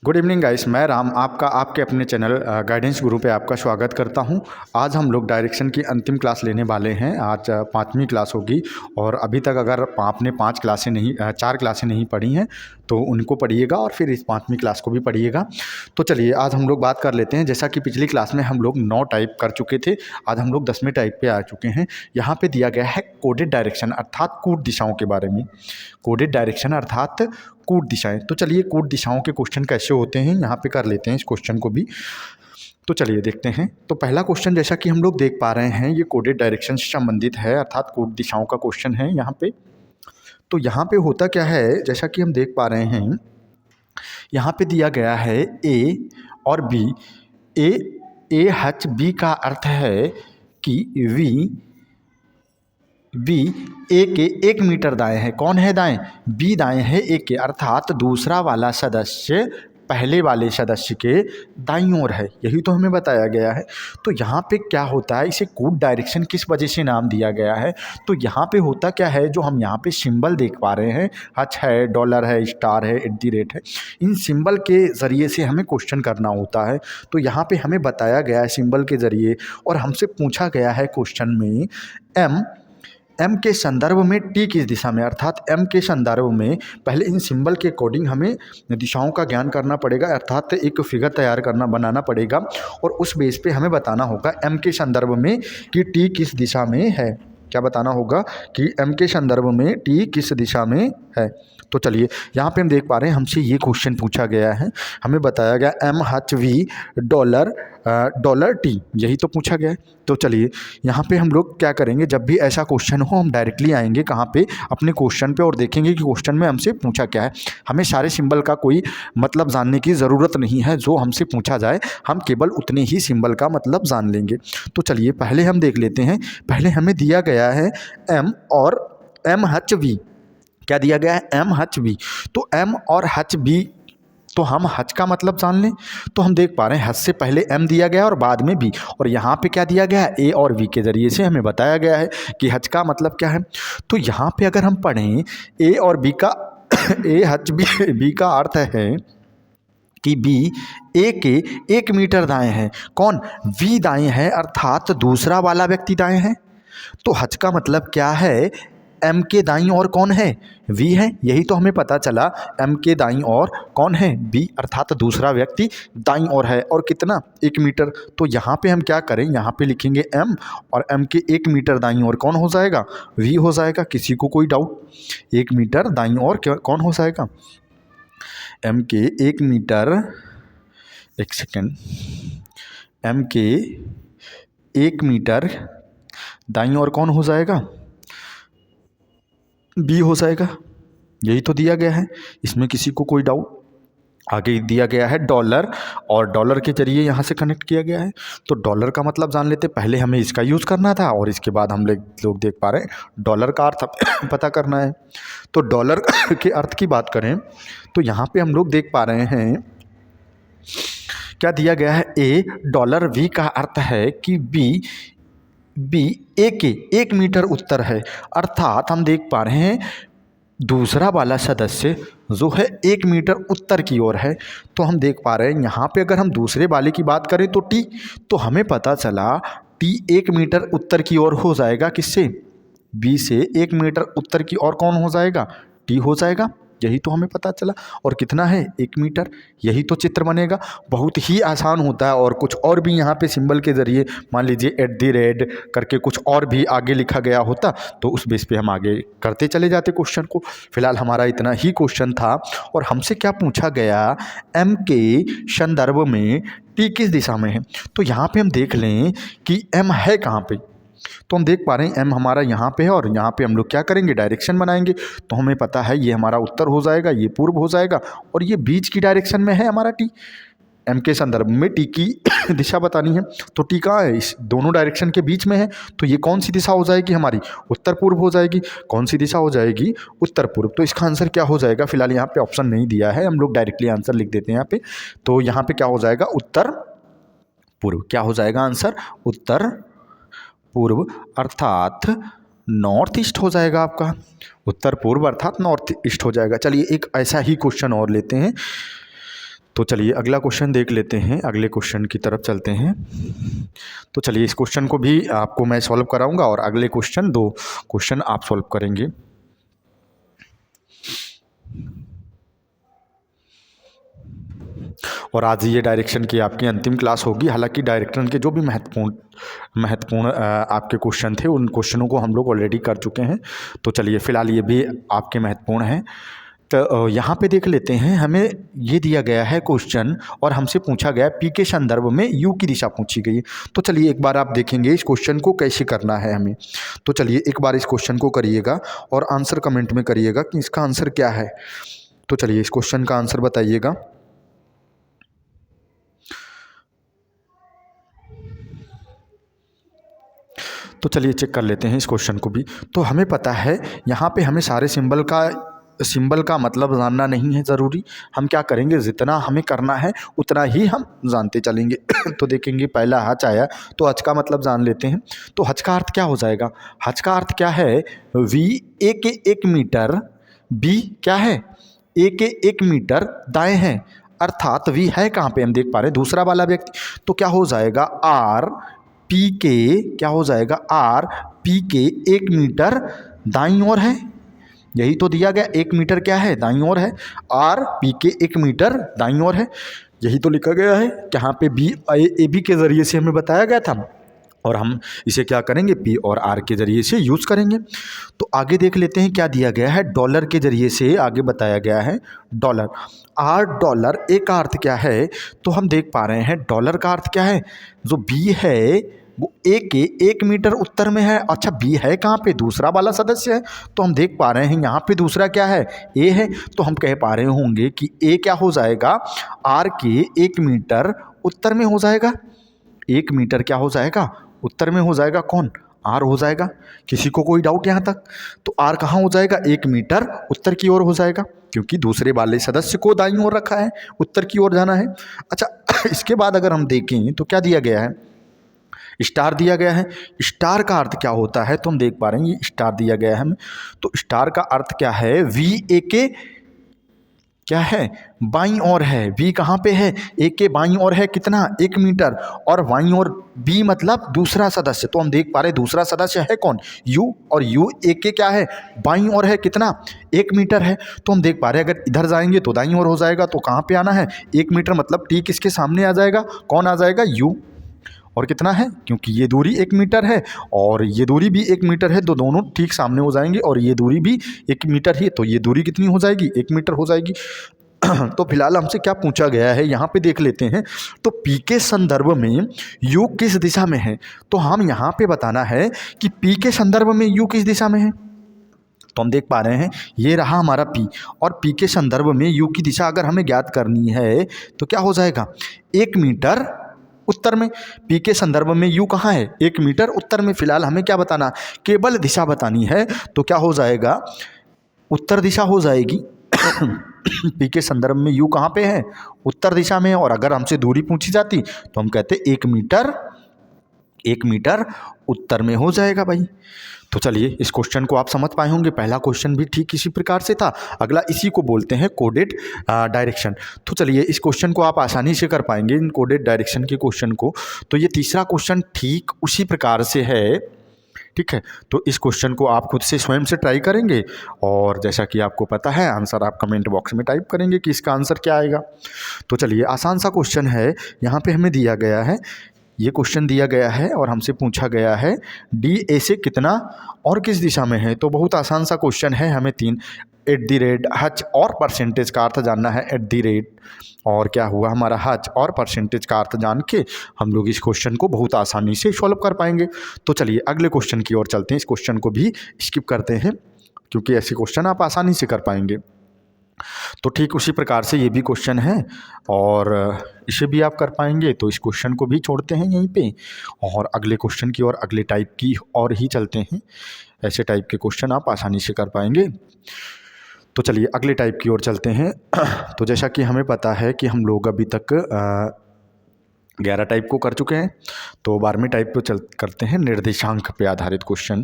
Good evening guys, मैं राम आपका आपके अपने चैनल गाइडेंस गुरु पे आपका स्वागत करता हूं। आज हम लोग डायरेक्शन की अंतिम क्लास लेने वाले हैं। आज पाँचवीं क्लास होगी और अभी तक अगर आपने चार क्लासें नहीं पढ़ी हैं तो उनको पढ़िएगा और फिर इस पाँचवीं क्लास को भी पढ़िएगा। तो चलिए आज हम लोग बात कर लेते हैं। जैसा कि पिछली क्लास में हम लोग 9 टाइप कर चुके थे, आज हम लोग 10वें टाइप पे आ चुके हैं। यहाँ पे दिया गया है कोडेड डायरेक्शन अर्थात कूट दिशाओं के बारे में। कोडेड डायरेक्शन अर्थात कूट दिशाएं। तो चलिए कूट दिशाओं के क्वेश्चन कैसे होते हैं यहाँ पे कर लेते हैं इस क्वेश्चन को भी। तो चलिए देखते हैं। तो पहला क्वेश्चन जैसा कि हम लोग देख पा रहे हैं ये कोडेड डायरेक्शन से संबंधित है अर्थात कूट दिशाओं का क्वेश्चन है यहाँ पे। तो यहाँ पे होता क्या है, जैसा कि हम देख पा रहे हैं यहाँ पे दिया गया है ए और बी। ए एच बी का अर्थ है कि बी ए के 1 मीटर दाएं है। कौन है दाएं? बी दाएं है ए के, अर्थात दूसरा वाला सदस्य पहले वाले सदस्य के दाईं ओर है। यही तो हमें बताया गया है। तो यहाँ पे क्या होता है, इसे कूट डायरेक्शन किस वजह से नाम दिया गया है? तो यहाँ पे होता क्या है, जो हम यहाँ पे सिंबल देख पा रहे हैं, हच है, डॉलर है, स्टार है, @ है, इन सिंबल के ज़रिए से हमें क्वेश्चन करना होता है। तो यहाँ पे हमें बताया गया है सिंबल के ज़रिए और हमसे पूछा गया है क्वेश्चन में एम के संदर्भ में टी किस दिशा में, अर्थात एम के संदर्भ में पहले इन सिंबल के अकॉर्डिंग हमें दिशाओं का ज्ञान करना पड़ेगा, अर्थात एक फिगर बनाना पड़ेगा और उस बेस पे हमें बताना होगा एम के संदर्भ में कि टी किस दिशा में है। क्या बताना होगा कि एम के संदर्भ में टी किस दिशा में है। तो चलिए यहाँ पे हम देख पा रहे हैं हमसे ये क्वेश्चन पूछा गया है, हमें बताया गया MHV डॉलर टी, यही तो पूछा गया है। तो चलिए यहाँ पे हम लोग क्या करेंगे, जब भी ऐसा क्वेश्चन हो हम डायरेक्टली आएंगे कहाँ पे, अपने क्वेश्चन पे, और देखेंगे कि क्वेश्चन में हमसे पूछा क्या है। हमें सारे सिंबल का कोई मतलब जानने की ज़रूरत नहीं है, जो हमसे पूछा जाए हम केवल उतने ही सिंबल का मतलब जान लेंगे। तो चलिए पहले हम देख लेते हैं। पहले हमें दिया गया है एम और MHV। क्या दिया गया है? MHV। तो एम और HB, तो हम हच का मतलब जान लें। तो हम देख पा रहे हैं हच से पहले एम दिया गया और बाद में बी, और यहाँ पे क्या दिया गया है, ए और वी के ज़रिए से हमें बताया गया है कि हच का मतलब क्या है। तो यहाँ पे अगर हम पढ़ें ए और बी का बी का अर्थ है कि बी ए के 1 मीटर दाएं है। कौन? वी दाएं है, अर्थात दूसरा वाला व्यक्ति दाएं है। तो हच का मतलब क्या है, एम के दाईं ओर कौन है? वी है। यही तो हमें पता चला, एम के दाईं ओर कौन है? बी, अर्थात दूसरा व्यक्ति दाईं ओर है। और कितना? 1 मीटर। तो यहाँ पे हम क्या करें, यहाँ पे लिखेंगे एम और एम के 1 मीटर दाईं ओर कौन हो जाएगा? वी हो जाएगा। किसी को कोई डाउट? 1 मीटर दाईं ओर कौन हो जाएगा? एम के 1 मीटर, एक सेकेंड, एम के 1 मीटर दाईं ओर कौन हो जाएगा? बी हो जाएगा। यही तो दिया गया है, इसमें किसी को कोई डाउट? आगे दिया गया है डॉलर, और डॉलर के जरिए यहाँ से कनेक्ट किया गया है। तो डॉलर का मतलब जान लेते, पहले हमें इसका यूज़ करना था और इसके बाद हम लोग देख पा रहे हैं डॉलर का अर्थ पता करना है। तो डॉलर के अर्थ की बात करें तो यहाँ पे हम लोग देख पा रहे हैं क्या दिया गया है, ए डॉलर, वी का अर्थ है कि बी ए के 1 मीटर उत्तर है, अर्थात हम देख पा रहे हैं दूसरा वाला सदस्य जो है 1 मीटर उत्तर की ओर है। तो हम देख पा रहे हैं यहाँ पे अगर हम दूसरे वाले की बात करें तो टी, तो हमें पता चला टी 1 मीटर उत्तर की ओर हो जाएगा। किससे? बी से 1 मीटर उत्तर की ओर कौन हो जाएगा? टी हो जाएगा। यही तो हमें पता चला। और कितना है? 1 मीटर। यही तो चित्र बनेगा। बहुत ही आसान होता है। और कुछ और भी यहाँ पे सिंबल के ज़रिए, मान लीजिए @ करके कुछ और भी आगे लिखा गया होता तो उस बेस पे हम आगे करते चले जाते क्वेश्चन को। फिलहाल हमारा इतना ही क्वेश्चन था। और हमसे क्या पूछा गया, एम के संदर्भ में टी किस दिशा में है। तो यहाँ पे हम देख लें कि एम है कहाँ पे। तो हम देख पा रहे हैं एम हमारा यहाँ पे है और यहाँ पे हम लोग क्या करेंगे, डायरेक्शन बनाएंगे। तो हमें पता है ये हमारा उत्तर हो जाएगा, ये पूर्व हो जाएगा, और ये बीच की डायरेक्शन में है हमारा टी। एम के संदर्भ में टी की दिशा बतानी है। तो टी कहाँ है? इस दोनों डायरेक्शन के बीच में है। तो ये कौन सी दिशा हो जाएगी हमारी? उत्तर पूर्व हो जाएगी। कौन सी दिशा हो जाएगी? उत्तर पूर्व। तो इसका आंसर क्या हो जाएगा? फिलहाल यहाँ पे ऑप्शन नहीं दिया है, हम लोग डायरेक्टली आंसर लिख देते हैं यहाँ पे। तो यहाँ पे क्या हो जाएगा? उत्तर पूर्व। क्या हो जाएगा आंसर? उत्तर पूर्व, अर्थात नॉर्थ ईस्ट हो जाएगा आपका। उत्तर पूर्व अर्थात नॉर्थ ईस्ट हो जाएगा। चलिए एक ऐसा ही क्वेश्चन और लेते हैं। तो चलिए अगला क्वेश्चन देख लेते हैं, अगले क्वेश्चन की तरफ चलते हैं। तो चलिए इस क्वेश्चन को भी आपको मैं सॉल्व कराऊंगा और अगले क्वेश्चन 2 क्वेश्चन आप सॉल्व करेंगे। और आज ये डायरेक्शन की आपकी अंतिम क्लास होगी। हालांकि डायरेक्शन के जो भी महत्वपूर्ण आपके क्वेश्चन थे उन क्वेश्चनों को हम लोग ऑलरेडी कर चुके हैं। तो चलिए फ़िलहाल ये भी आपके महत्वपूर्ण हैं। तो यहाँ पे देख लेते हैं, हमें ये दिया गया है क्वेश्चन और हमसे पूछा गया पी के संदर्भ में यू की दिशा पूछी गई। तो चलिए एक बार आप देखेंगे इस क्वेश्चन को कैसे करना है हमें। तो चलिए एक बार इस क्वेश्चन को करिएगा और आंसर कमेंट में करिएगा कि इसका आंसर क्या है। तो चलिए इस क्वेश्चन का आंसर बताइएगा। तो चलिए चेक कर लेते हैं इस क्वेश्चन को भी। तो हमें पता है यहाँ पे हमें सारे सिंबल का मतलब जानना नहीं है ज़रूरी। हम क्या करेंगे, जितना हमें करना है उतना ही हम जानते चलेंगे। तो देखेंगे पहला हच आया, तो हच का मतलब जान लेते हैं। तो हच का अर्थ क्या हो जाएगा, हच का अर्थ क्या है, वी ए के 1 मीटर, बी क्या है, ए के 1 मीटर दाएं हैं। अर्थात वी है कहाँ पे, हम देख पा रहे हैं दूसरा वाला व्यक्ति। तो क्या हो जाएगा, आर पी के, क्या हो जाएगा, आर पी के 1 मीटर दाईं ओर है। यही तो दिया गया, 1 मीटर क्या है, दाईं ओर है। आर पी के 1 मीटर दाईं ओर है, यही तो लिखा गया है। यहाँ पे बी ए बी के ज़रिए से हमें बताया गया था और हम इसे क्या करेंगे, पी और आर के ज़रिए से यूज़ करेंगे। तो आगे देख लेते हैं क्या दिया गया है, डॉलर के ज़रिए से आगे बताया गया है डॉलर। $8 ए का अर्थ क्या है, तो हम देख पा रहे हैं डॉलर का अर्थ क्या है, जो बी है वो ए के 1 मीटर उत्तर में है। अच्छा बी है कहाँ पे, दूसरा वाला सदस्य है। तो हम देख पा रहे हैं यहाँ पे दूसरा क्या है, ए है। तो हम कह पा रहे होंगे कि ए क्या हो जाएगा, आर के 1 मीटर उत्तर में हो जाएगा। 1 मीटर क्या हो जाएगा, उत्तर में हो जाएगा, कौन, आर हो जाएगा। किसी को कोई डाउट यहाँ तक, तो आर कहाँ हो जाएगा, 1 मीटर उत्तर की ओर हो जाएगा, क्योंकि दूसरे वाले सदस्य को दाईं ओर रखा है, उत्तर की ओर जाना है। अच्छा इसके बाद अगर हम देखें तो क्या दिया गया है, स्टार दिया गया है। स्टार का अर्थ क्या होता है, तो हम देख पा रहे हैं ये स्टार दिया गया है हमें। तो स्टार का अर्थ क्या है, वी ए के क्या है, बाईं ओर है। वी कहाँ पे है, ए के बाईं ओर है, कितना, 1 मीटर, और बाईं ओर बी मतलब दूसरा सदस्य। तो हम देख पा रहे हैं दूसरा सदस्य है कौन, यू, और यू ए के क्या है, बाईं ओर है, कितना, 1 मीटर है। तो हम देख पा रहे हैं अगर इधर जाएंगे तो दाईं ओर हो जाएगा, तो कहाँ पे आना है, 1 मीटर मतलब टी किसके सामने आ जाएगा, कौन आ जाएगा, यू। और कितना है, क्योंकि ये दूरी 1 मीटर है और ये दूरी भी 1 मीटर है, तो दोनों ठीक सामने हो जाएंगे, और ये दूरी भी 1 मीटर ही, तो ये दूरी कितनी हो जाएगी, 1 मीटर हो जाएगी। तो फिलहाल हमसे क्या पूछा गया है यहाँ पे देख लेते हैं। तो पी के संदर्भ में यू किस दिशा में है, तो हम यहाँ पे बताना है कि पी के संदर्भ में यू किस दिशा में है। तो हम देख पा रहे हैं ये रहा हमारा पी, और पी के संदर्भ में यू की दिशा अगर हमें ज्ञात करनी है तो क्या हो जाएगा, 1 मीटर उत्तर में। पी के संदर्भ में यू कहाँ है, 1 मीटर उत्तर में। फिलहाल हमें क्या बताना, केवल दिशा बतानी है, तो क्या हो जाएगा, उत्तर दिशा हो जाएगी। पी के संदर्भ में यू कहाँ पे है, उत्तर दिशा में। और अगर हमसे दूरी पूछी जाती तो हम कहते 1 मीटर उत्तर में हो जाएगा भाई। तो चलिए इस क्वेश्चन को आप समझ पाए होंगे, पहला क्वेश्चन भी ठीक इसी प्रकार से था। अगला इसी को बोलते हैं कोडेड डायरेक्शन। तो चलिए इस क्वेश्चन को आप आसानी से कर पाएंगे, इन कोडेड डायरेक्शन के क्वेश्चन को। तो ये तीसरा क्वेश्चन ठीक उसी प्रकार से है, ठीक है। तो इस क्वेश्चन को आप खुद से स्वयं से ट्राई करेंगे, और जैसा कि आपको पता है आंसर आप कमेंट बॉक्स में टाइप करेंगे कि इसका आंसर क्या आएगा। तो चलिए आसान सा क्वेश्चन है, यहाँ पे हमें दिया गया है, ये क्वेश्चन दिया गया है और हमसे पूछा गया है डी ए से कितना और किस दिशा में है। तो बहुत आसान सा क्वेश्चन है, हमें 3 @ हच और परसेंटेज का अर्थ जानना है। @ और क्या हुआ हमारा हच और परसेंटेज का अर्थ जान के हम लोग इस क्वेश्चन को बहुत आसानी से सॉल्व कर पाएंगे। तो चलिए अगले क्वेश्चन की ओर चलते हैं, इस क्वेश्चन को भी स्किप करते हैं क्योंकि ऐसे क्वेश्चन आप आसानी से कर पाएंगे। तो ठीक उसी प्रकार से ये भी क्वेश्चन है और इसे भी आप कर पाएंगे। तो इस क्वेश्चन को भी छोड़ते हैं यहीं पे और अगले क्वेश्चन की और अगले टाइप की और ही चलते हैं। ऐसे टाइप के क्वेश्चन आप आसानी से कर पाएंगे। तो चलिए अगले टाइप की ओर चलते हैं। तो जैसा कि हमें पता है कि हम लोग अभी तक 11 टाइप को कर चुके हैं, तो 12वें टाइप को करते हैं, निर्देशांक पे आधारित क्वेश्चन।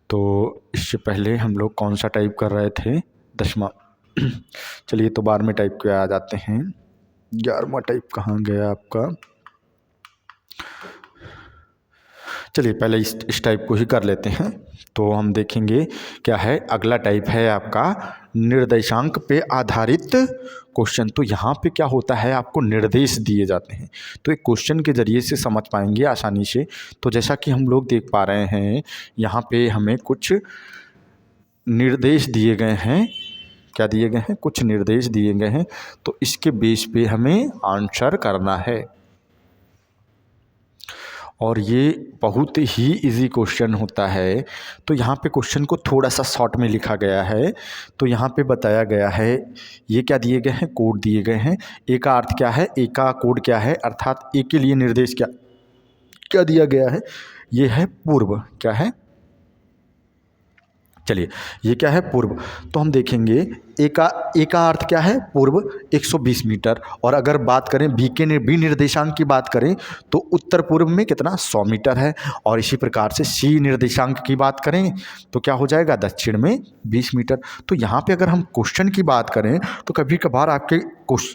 तो इससे पहले हम लोग कौन सा टाइप कर रहे थे, 10वां। चलिए तो 12वें टाइप के आ जाते हैं। 11वां टाइप कहाँ गया आपका? चलिए पहले इस टाइप को ही कर लेते हैं। तो हम देखेंगे क्या है, अगला टाइप है आपका निर्देशांक पे आधारित क्वेश्चन। तो यहाँ पे क्या होता है, आपको निर्देश दिए जाते हैं, तो एक क्वेश्चन के जरिए से समझ पाएंगे आसानी से। तो जैसा कि हम लोग देख पा रहे हैं, यहाँ पे हमें कुछ निर्देश दिए गए हैं। क्या दिए गए हैं? कुछ निर्देश दिए गए हैं। तो इसके बेस पे हमें आंसर करना है, और ये बहुत ही इजी क्वेश्चन होता है। तो यहाँ पे क्वेश्चन को थोड़ा सा शॉर्ट में लिखा गया है। तो यहाँ पे बताया गया है, ये क्या दिए गए हैं, कोड दिए गए हैं। ए का अर्थ क्या है, ए का कोड क्या है, अर्थात ए के लिए निर्देश क्या क्या दिया गया है, ये है पूर्व। क्या है? चलिए ये क्या है, पूर्व। तो हम देखेंगे ए का अर्थ क्या है, पूर्व 120 मीटर। और अगर बात करें बी निर्देशांक की बात करें तो उत्तर पूर्व में कितना, 100 मीटर है। और इसी प्रकार से सी निर्देशांक की बात करें तो क्या हो जाएगा, दक्षिण में 20 मीटर। तो यहाँ पे अगर हम क्वेश्चन की बात करें तो कभी कभार आपके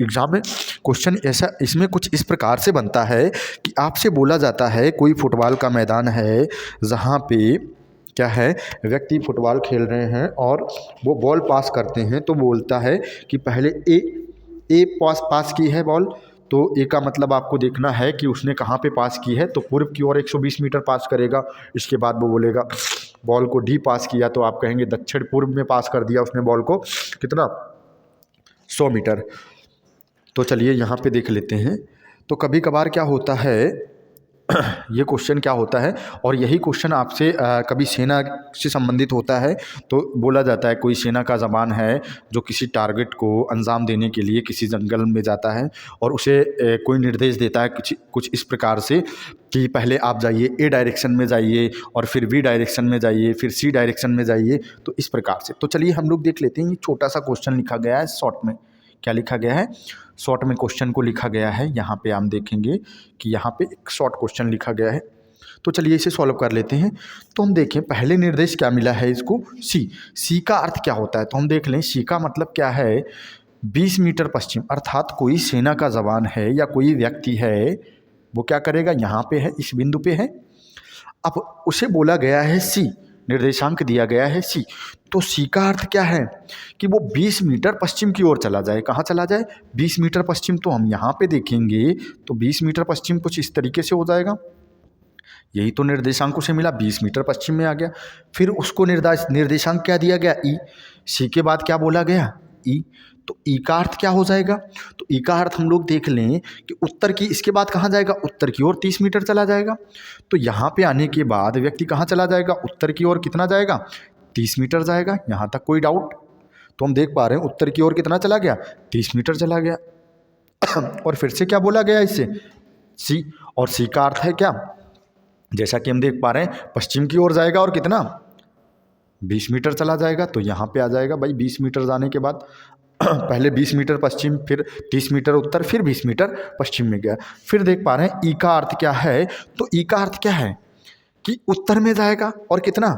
एग्जाम में क्वेश्चन ऐसा इसमें कुछ इस प्रकार से बनता है कि आपसे बोला जाता है कोई फुटबॉल का मैदान है जहाँ पे क्या है, व्यक्ति फुटबॉल खेल रहे हैं और वो बॉल पास करते हैं। तो बोलता है कि पहले ए पास की है बॉल, तो ए का मतलब आपको देखना है कि उसने कहाँ पे पास की है। तो पूर्व की ओर 120 मीटर पास करेगा। इसके बाद वो बोलेगा बॉल को डी पास किया, तो आप कहेंगे दक्षिण पूर्व में पास कर दिया उसने बॉल को, कितना, 100 मीटर। तो चलिए यहाँ पे देख लेते हैं। तो कभी कभार क्या होता है, ये क्वेश्चन क्या होता है, और यही क्वेश्चन आपसे कभी सेना से संबंधित होता है। तो बोला जाता है कोई सेना का जवान है जो किसी टारगेट को अंजाम देने के लिए किसी जंगल में जाता है और उसे कोई निर्देश देता है कुछ इस प्रकार से कि पहले आप जाइए ए डायरेक्शन में जाइए, और फिर बी डायरेक्शन में जाइए, फिर सी डायरेक्शन में जाइए। तो इस प्रकार से तो चलिए हम लोग देख लेते हैं। ये छोटा सा क्वेश्चन लिखा गया है शॉर्ट में। क्या लिखा गया है, शॉर्ट में क्वेश्चन को लिखा गया है। यहाँ पे हम देखेंगे कि यहाँ पे एक शॉर्ट क्वेश्चन लिखा गया है। तो चलिए इसे सॉल्व कर लेते हैं। तो हम देखें पहले निर्देश क्या मिला है इसको, सी का अर्थ क्या होता है। तो हम देख लें सी का मतलब क्या है, 20 मीटर पश्चिम, अर्थात कोई सेना का जवान है या कोई व्यक्ति है, वो क्या करेगा, यहाँ पे है, इस बिंदु पे है। अब उसे बोला गया है सी, निर्देशांक दिया गया है सी। तो सी का अर्थ क्या है कि वो 20 मीटर पश्चिम की ओर चला जाए। कहाँ चला जाए, 20 मीटर पश्चिम। तो हम यहाँ पे देखेंगे तो 20 मीटर पश्चिम कुछ इस तरीके से हो जाएगा। यही तो निर्देशांक उसे मिला, 20 मीटर पश्चिम में आ गया। फिर उसको निर्देशांक क्या दिया गया, ई। सी के बाद क्या बोला गया, ई। तो ई का अर्थ क्या हो जाएगा, तो ई का अर्थ हम लोग देख लें कि उत्तर की, इसके बाद कहाँ जाएगा, उत्तर की ओर 30 मीटर चला जाएगा। तो यहाँ पे आने के बाद व्यक्ति कहाँ चला जाएगा, उत्तर की ओर कितना जाएगा, 30 मीटर जाएगा। यहाँ तक कोई डाउट? तो हम देख पा रहे हैं उत्तर की ओर कितना चला गया, 30 मीटर चला गया। और फिर से क्या बोला गया इससे, सी। और सी का अर्थ है क्या, जैसा कि हम देख पा रहे हैं पश्चिम की ओर जाएगा और कितना, 20 मीटर चला जाएगा। तो यहाँ पे आ जाएगा भाई 20 मीटर जाने के बाद पहले 20 मीटर पश्चिम, फिर 30 मीटर उत्तर, फिर 20 मीटर पश्चिम में गया। फिर देख पा रहे हैं ई का अर्थ क्या है, तो ई का अर्थ क्या है कि उत्तर में जाएगा और कितना,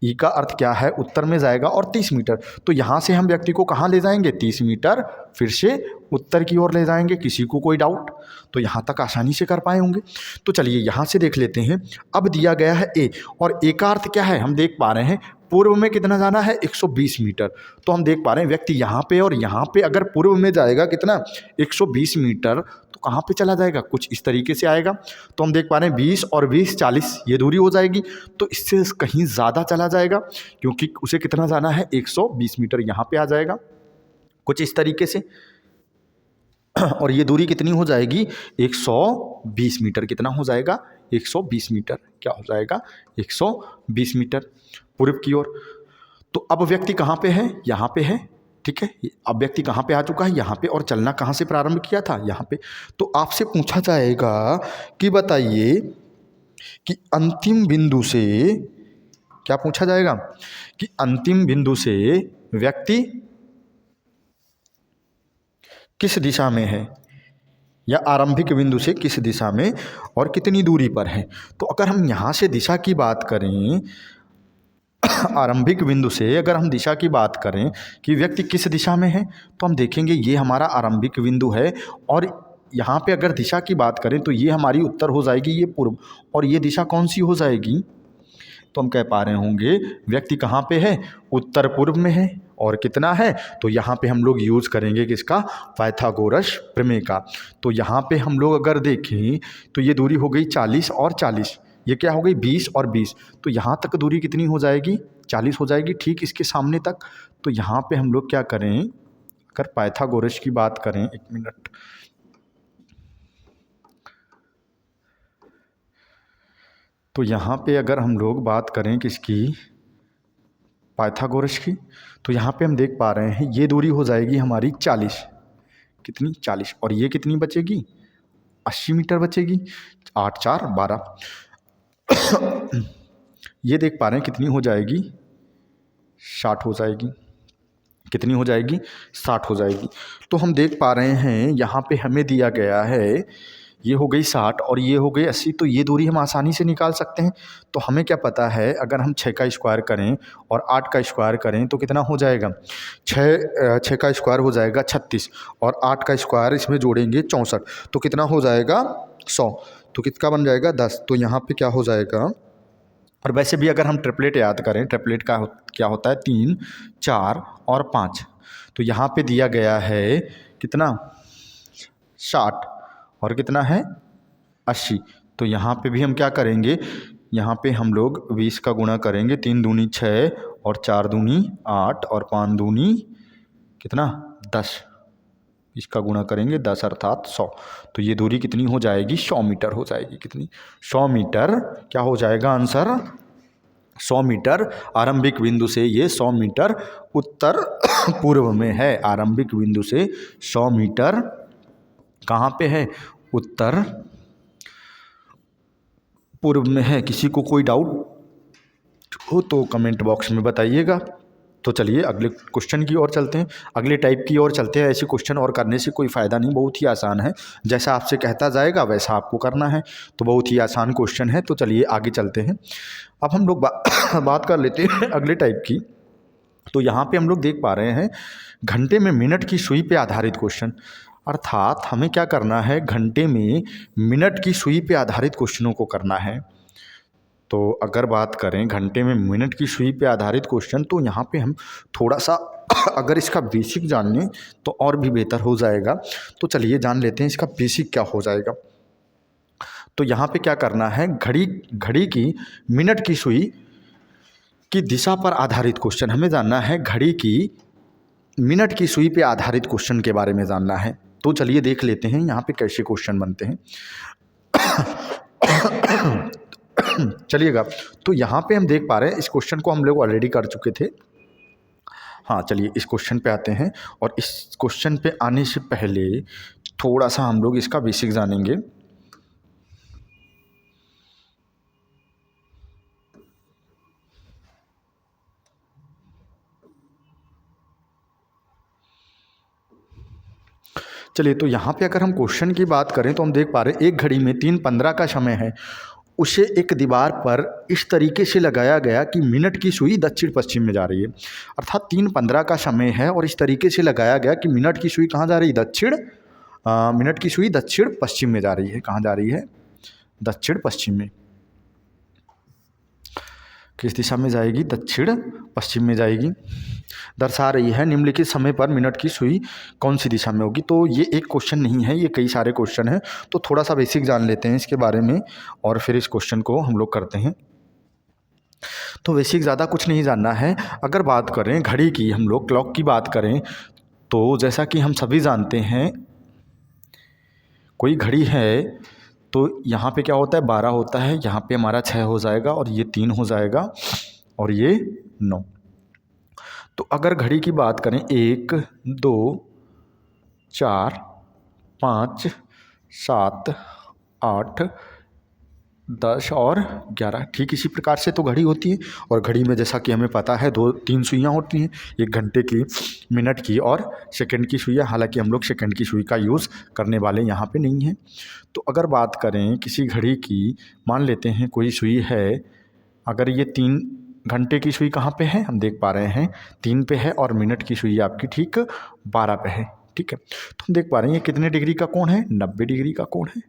ई का अर्थ क्या है, उत्तर में जाएगा और 30 मीटर। तो यहाँ से हम व्यक्ति को कहाँ ले जाएंगे, 30 मीटर, फिर से उत्तर की ओर ले जाएंगे। किसी को कोई डाउट? तो यहाँ तक आसानी से कर पाए होंगे। तो चलिए यहाँ से देख लेते हैं। अब दिया गया है ए, और ए का अर्थ क्या है, हम देख पा रहे हैं पूर्व में कितना जाना है, 120 मीटर। तो हम देख पा रहे हैं व्यक्ति यहाँ पे और यहाँ पे अगर पूर्व में जाएगा कितना, 120 मीटर, तो कहाँ पे चला जाएगा, कुछ इस तरीके से आएगा। तो हम देख पा रहे हैं 20 और 20 40, ये दूरी हो जाएगी। तो इससे कहीं ज़्यादा चला जाएगा क्योंकि उसे कितना जाना है, 120 मीटर। यहाँ पे आ जाएगा कुछ इस तरीके से। और ये दूरी कितनी हो जाएगी, 120 मीटर। कितना हो जाएगा, 120 मीटर। क्या हो जाएगा, 120 मीटर पूर्व की ओर। तो अब व्यक्ति कहाँ पे है, यहाँ पे है, ठीक है। अब व्यक्ति कहाँ पे आ चुका है, यहाँ पे, और चलना कहाँ से प्रारंभ किया था, यहाँ पे। तो आपसे पूछा जाएगा कि बताइए कि अंतिम बिंदु से, क्या पूछा जाएगा कि अंतिम बिंदु से व्यक्ति किस दिशा में है, या आरंभिक बिंदु से किस दिशा में और कितनी दूरी पर है। तो अगर हम यहाँ से दिशा की बात करें आरंभिक बिंदु से अगर हम दिशा की बात करें कि व्यक्ति किस दिशा में है, तो हम देखेंगे ये हमारा आरंभिक बिंदु है। और यहाँ पे अगर दिशा की बात करें तो ये हमारी उत्तर हो जाएगी, ये पूर्व, और ये दिशा कौन सी हो जाएगी, तो हम कह पा रहे होंगे व्यक्ति कहाँ पे है, उत्तर पूर्व में है। और कितना है, तो यहाँ पे हम लोग यूज़ करेंगे किसका, पाइथागोरस प्रमेय का। तो यहाँ पे हम लोग अगर देखें तो ये दूरी हो गई 40 और 40, ये क्या हो गई 20 और 20, तो यहाँ तक दूरी कितनी हो जाएगी, 40 हो जाएगी, ठीक इसके सामने तक। तो यहाँ पे हम लोग क्या करें, अगर पाइथागोरस की बात करें, एक मिनट, तो यहाँ पे अगर हम लोग बात करें किसकी, पाइथागोरस की, तो यहाँ पे हम देख पा रहे हैं ये दूरी हो जाएगी हमारी 40, कितनी 40, और ये कितनी बचेगी 80 मीटर बचेगी, 8 4 12। ये देख पा रहे हैं कितनी हो जाएगी, 60 हो जाएगी, कितनी हो जाएगी 60 हो जाएगी। तो हम देख पा रहे हैं यहाँ पे हमें दिया गया है ये हो गई 60 और ये हो गई 80, तो ये दूरी हम आसानी से निकाल सकते हैं। तो हमें क्या पता है, अगर हम 6 का स्क्वायर करें और 8 का स्क्वायर करें तो कितना हो जाएगा, 6 का स्क्वायर हो जाएगा 36 और 8 का स्क्वायर इसमें जोड़ेंगे 64, तो कितना हो जाएगा 100, तो कितना बन जाएगा 10। तो यहाँ पे क्या हो जाएगा, और वैसे भी अगर हम ट्रिपलेट याद करें, ट्रिपलेट का क्या होता है 3 4 और 5, तो यहाँ पे दिया गया है कितना 60 और कितना है 80, तो यहाँ पे भी हम क्या करेंगे, यहाँ पे हम लोग 20 का गुणा करेंगे, 3 दूनी 6 और 4 दूनी 8 और 5 दूनी कितना 10, इसका गुणा करेंगे 10 अर्थात 100, तो ये दूरी कितनी हो जाएगी 100 मीटर हो जाएगी, कितनी 100 मीटर, क्या हो जाएगा आंसर 100 मीटर। आरंभिक बिंदु से ये 100 मीटर उत्तर पूर्व में है, आरंभिक बिंदु से 100 मीटर कहाँ पे है, उत्तर पूर्व में है। किसी को कोई डाउट हो तो कमेंट बॉक्स में बताइएगा। तो चलिए अगले क्वेश्चन की ओर चलते हैं, अगले टाइप की ओर चलते हैं। ऐसे क्वेश्चन और करने से कोई फ़ायदा नहीं, बहुत ही आसान है, जैसा आपसे कहता जाएगा वैसा आपको करना है, तो बहुत ही आसान क्वेश्चन है। तो चलिए आगे चलते हैं। अब हम लोग बात कर लेते हैं अगले टाइप की। तो यहाँ पे हम लोग देख पा रहे हैं घंटे में मिनट की सुई पे आधारित क्वेश्चन, अर्थात हमें क्या करना है, घंटे में मिनट की सुई पे आधारित क्वेश्चनों को करना है। तो अगर बात करें घंटे में मिनट की सुई पे आधारित क्वेश्चन, तो यहाँ पे हम थोड़ा सा अगर इसका बेसिक जान लें तो और भी बेहतर हो जाएगा। तो चलिए जान लेते हैं इसका बेसिक क्या हो जाएगा। तो यहाँ पे क्या करना है, घड़ी की मिनट की सुई की दिशा पर आधारित क्वेश्चन हमें जानना है, घड़ी की मिनट की सुई पे आधारित क्वेश्चन के बारे में जानना है। तो चलिए देख लेते हैं यहाँ पे कैसे क्वेश्चन बनते हैं। चलिएगा, तो यहाँ पे हम देख पा रहे हैं इस क्वेश्चन को हम लोग ऑलरेडी कर चुके थे। हाँ चलिए इस क्वेश्चन पे आते हैं, और इस क्वेश्चन पे आने से पहले थोड़ा सा हम लोग इसका बेसिक जानेंगे। चलिए, तो यहाँ पे अगर हम क्वेश्चन की बात करें तो हम देख पा रहे हैं एक घड़ी में 3:15 का समय है, उसे एक दीवार पर इस तरीके से लगाया गया कि मिनट की सुई दक्षिण पश्चिम में जा रही है। अर्थात 3:15 का समय है और इस तरीके से लगाया गया कि मिनट की सुई कहाँ जा रही है, मिनट की सुई दक्षिण पश्चिम में जा रही है। कहाँ जा रही है, दक्षिण पश्चिम में। किस दिशा में जाएगी, दक्षिण पश्चिम में जाएगी। दर्शा रही है निम्नलिखित समय पर मिनट की सुई कौन सी दिशा में होगी। तो ये एक क्वेश्चन नहीं है, ये कई सारे क्वेश्चन हैं। तो थोड़ा सा बेसिक जान लेते हैं इसके बारे में और फिर इस क्वेश्चन को हम लोग करते हैं। तो बेसिक ज़्यादा कुछ नहीं जानना है। अगर बात करें घड़ी की, हम लोग क्लॉक की बात करें, तो जैसा कि हम सभी जानते हैं कोई घड़ी है तो यहाँ पे क्या होता है 12 होता है, यहाँ पे हमारा 6 हो जाएगा और ये 3 हो जाएगा और ये 9। तो अगर घड़ी की बात करें 1 2 4 5 7 8 10 और 11, ठीक इसी प्रकार से तो घड़ी होती है। और घड़ी में जैसा कि हमें पता है 2-3 सुइयाँ होती हैं, एक घंटे की, मिनट की और सेकंड की सुइयाँ। हालांकि हम लोग सेकंड की सुई का यूज़ करने वाले यहाँ पे नहीं हैं। तो अगर बात करें किसी घड़ी की, मान लेते हैं कोई सुई है, अगर ये 3 घंटे की सुई कहाँ पे है, हम देख पा रहे हैं 3 पे है, और मिनट की सुई आपकी ठीक 12 पे है। ठीक है, तो हम देख पा रहे हैं ये कितने डिग्री का कोण है, 90 डिग्री का कोण है।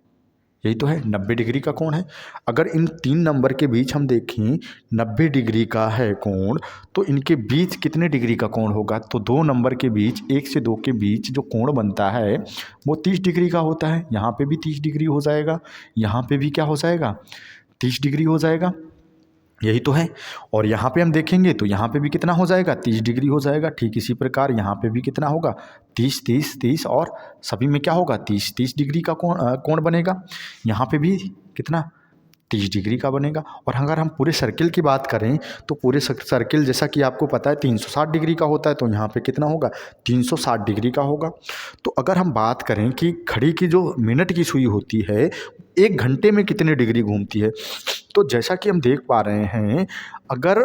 यही तो है, 90 डिग्री का कोण है। अगर इन 3 नंबर के बीच हम देखें 90 डिग्री का है कोण, तो इनके बीच कितने डिग्री का कोण होगा, तो 2 नंबर के बीच, 1 से 2 के बीच जो कोण बनता है वो 30 डिग्री का होता है। यहाँ पे भी 30 डिग्री हो जाएगा, यहाँ पे भी क्या हो जाएगा, 30 डिग्री हो जाएगा। यही तो है। और यहाँ पे हम देखेंगे तो यहाँ पे भी कितना हो जाएगा, 30 डिग्री हो जाएगा। ठीक इसी प्रकार यहाँ पे भी कितना होगा, 30 30 30, और सभी में क्या होगा, 30 30 डिग्री का कोण बनेगा। यहाँ पे भी कितना, 30 डिग्री का बनेगा। और अगर हम पूरे सर्किल की बात करें तो पूरे सर्किल जैसा कि आपको पता है 360 डिग्री का होता है, तो यहाँ पे कितना होगा, 360 डिग्री का होगा। तो अगर हम बात करें कि घड़ी की जो मिनट की सुई होती है 1 घंटे में कितने डिग्री घूमती है, तो जैसा कि हम देख पा रहे हैं, अगर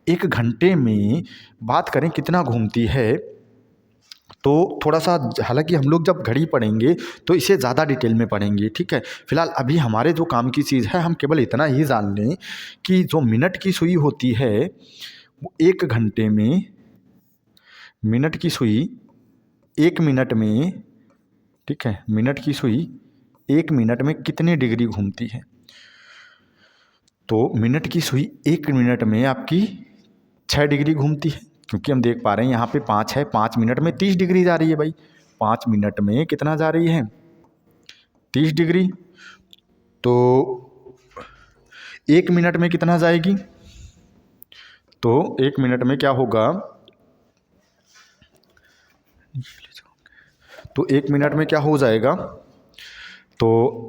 1 घंटे में बात करें कितना घूमती है, तो थोड़ा सा, हालांकि हम लोग जब घड़ी पढ़ेंगे तो इसे ज़्यादा डिटेल में पढ़ेंगे। ठीक है, फिलहाल अभी हमारे जो काम की चीज़ है, हम केवल इतना ही जान लें कि जो मिनट की सुई होती है वो 1 घंटे में, मिनट की सुई 1 मिनट में, ठीक है, मिनट की सुई 1 मिनट में कितनी डिग्री घूमती है। तो मिनट की सुई 1 मिनट में आपकी 6 डिग्री घूमती है, क्योंकि हम देख पा रहे हैं यहाँ पे 5 है, 5 मिनट में 30 डिग्री जा रही है भाई। 5 मिनट में कितना जा रही है, 30 डिग्री। तो 1 मिनट में कितना जाएगी, तो 1 मिनट में क्या होगा, तो 1 मिनट में क्या हो जाएगा, तो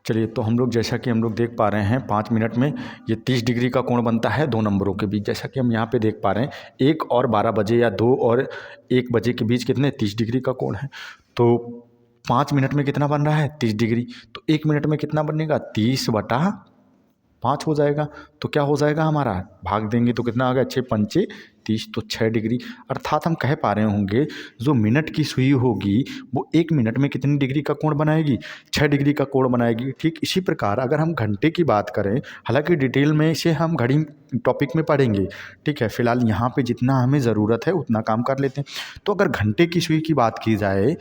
चलिए, तो हम लोग जैसा कि हम लोग देख पा रहे हैं 5 मिनट में ये 30 डिग्री का कोण बनता है 2 नंबरों के बीच। जैसा कि हम यहाँ पे देख पा रहे हैं 1 और 12 बजे या 2 और 1 बजे के बीच कितने, 30 डिग्री का कोण है। तो 5 मिनट में कितना बन रहा है, 30 डिग्री। तो 1 मिनट में कितना बनेगा, 30/5 हो जाएगा। तो क्या हो जाएगा हमारा, भाग देंगे तो कितना आ गया, 6 पंचे 30, तो 6 डिग्री। अर्थात हम कह पा रहे होंगे जो मिनट की सुई होगी वो 1 मिनट में कितनी डिग्री का कोण बनाएगी, 6 डिग्री का कोण बनाएगी। ठीक इसी प्रकार अगर हम घंटे की बात करें, हालांकि डिटेल में इसे हम घड़ी टॉपिक में पढ़ेंगे। ठीक है, फिलहाल यहाँ पे जितना हमें ज़रूरत है उतना काम कर लेते हैं। तो अगर घंटे की सुई की बात की जाए,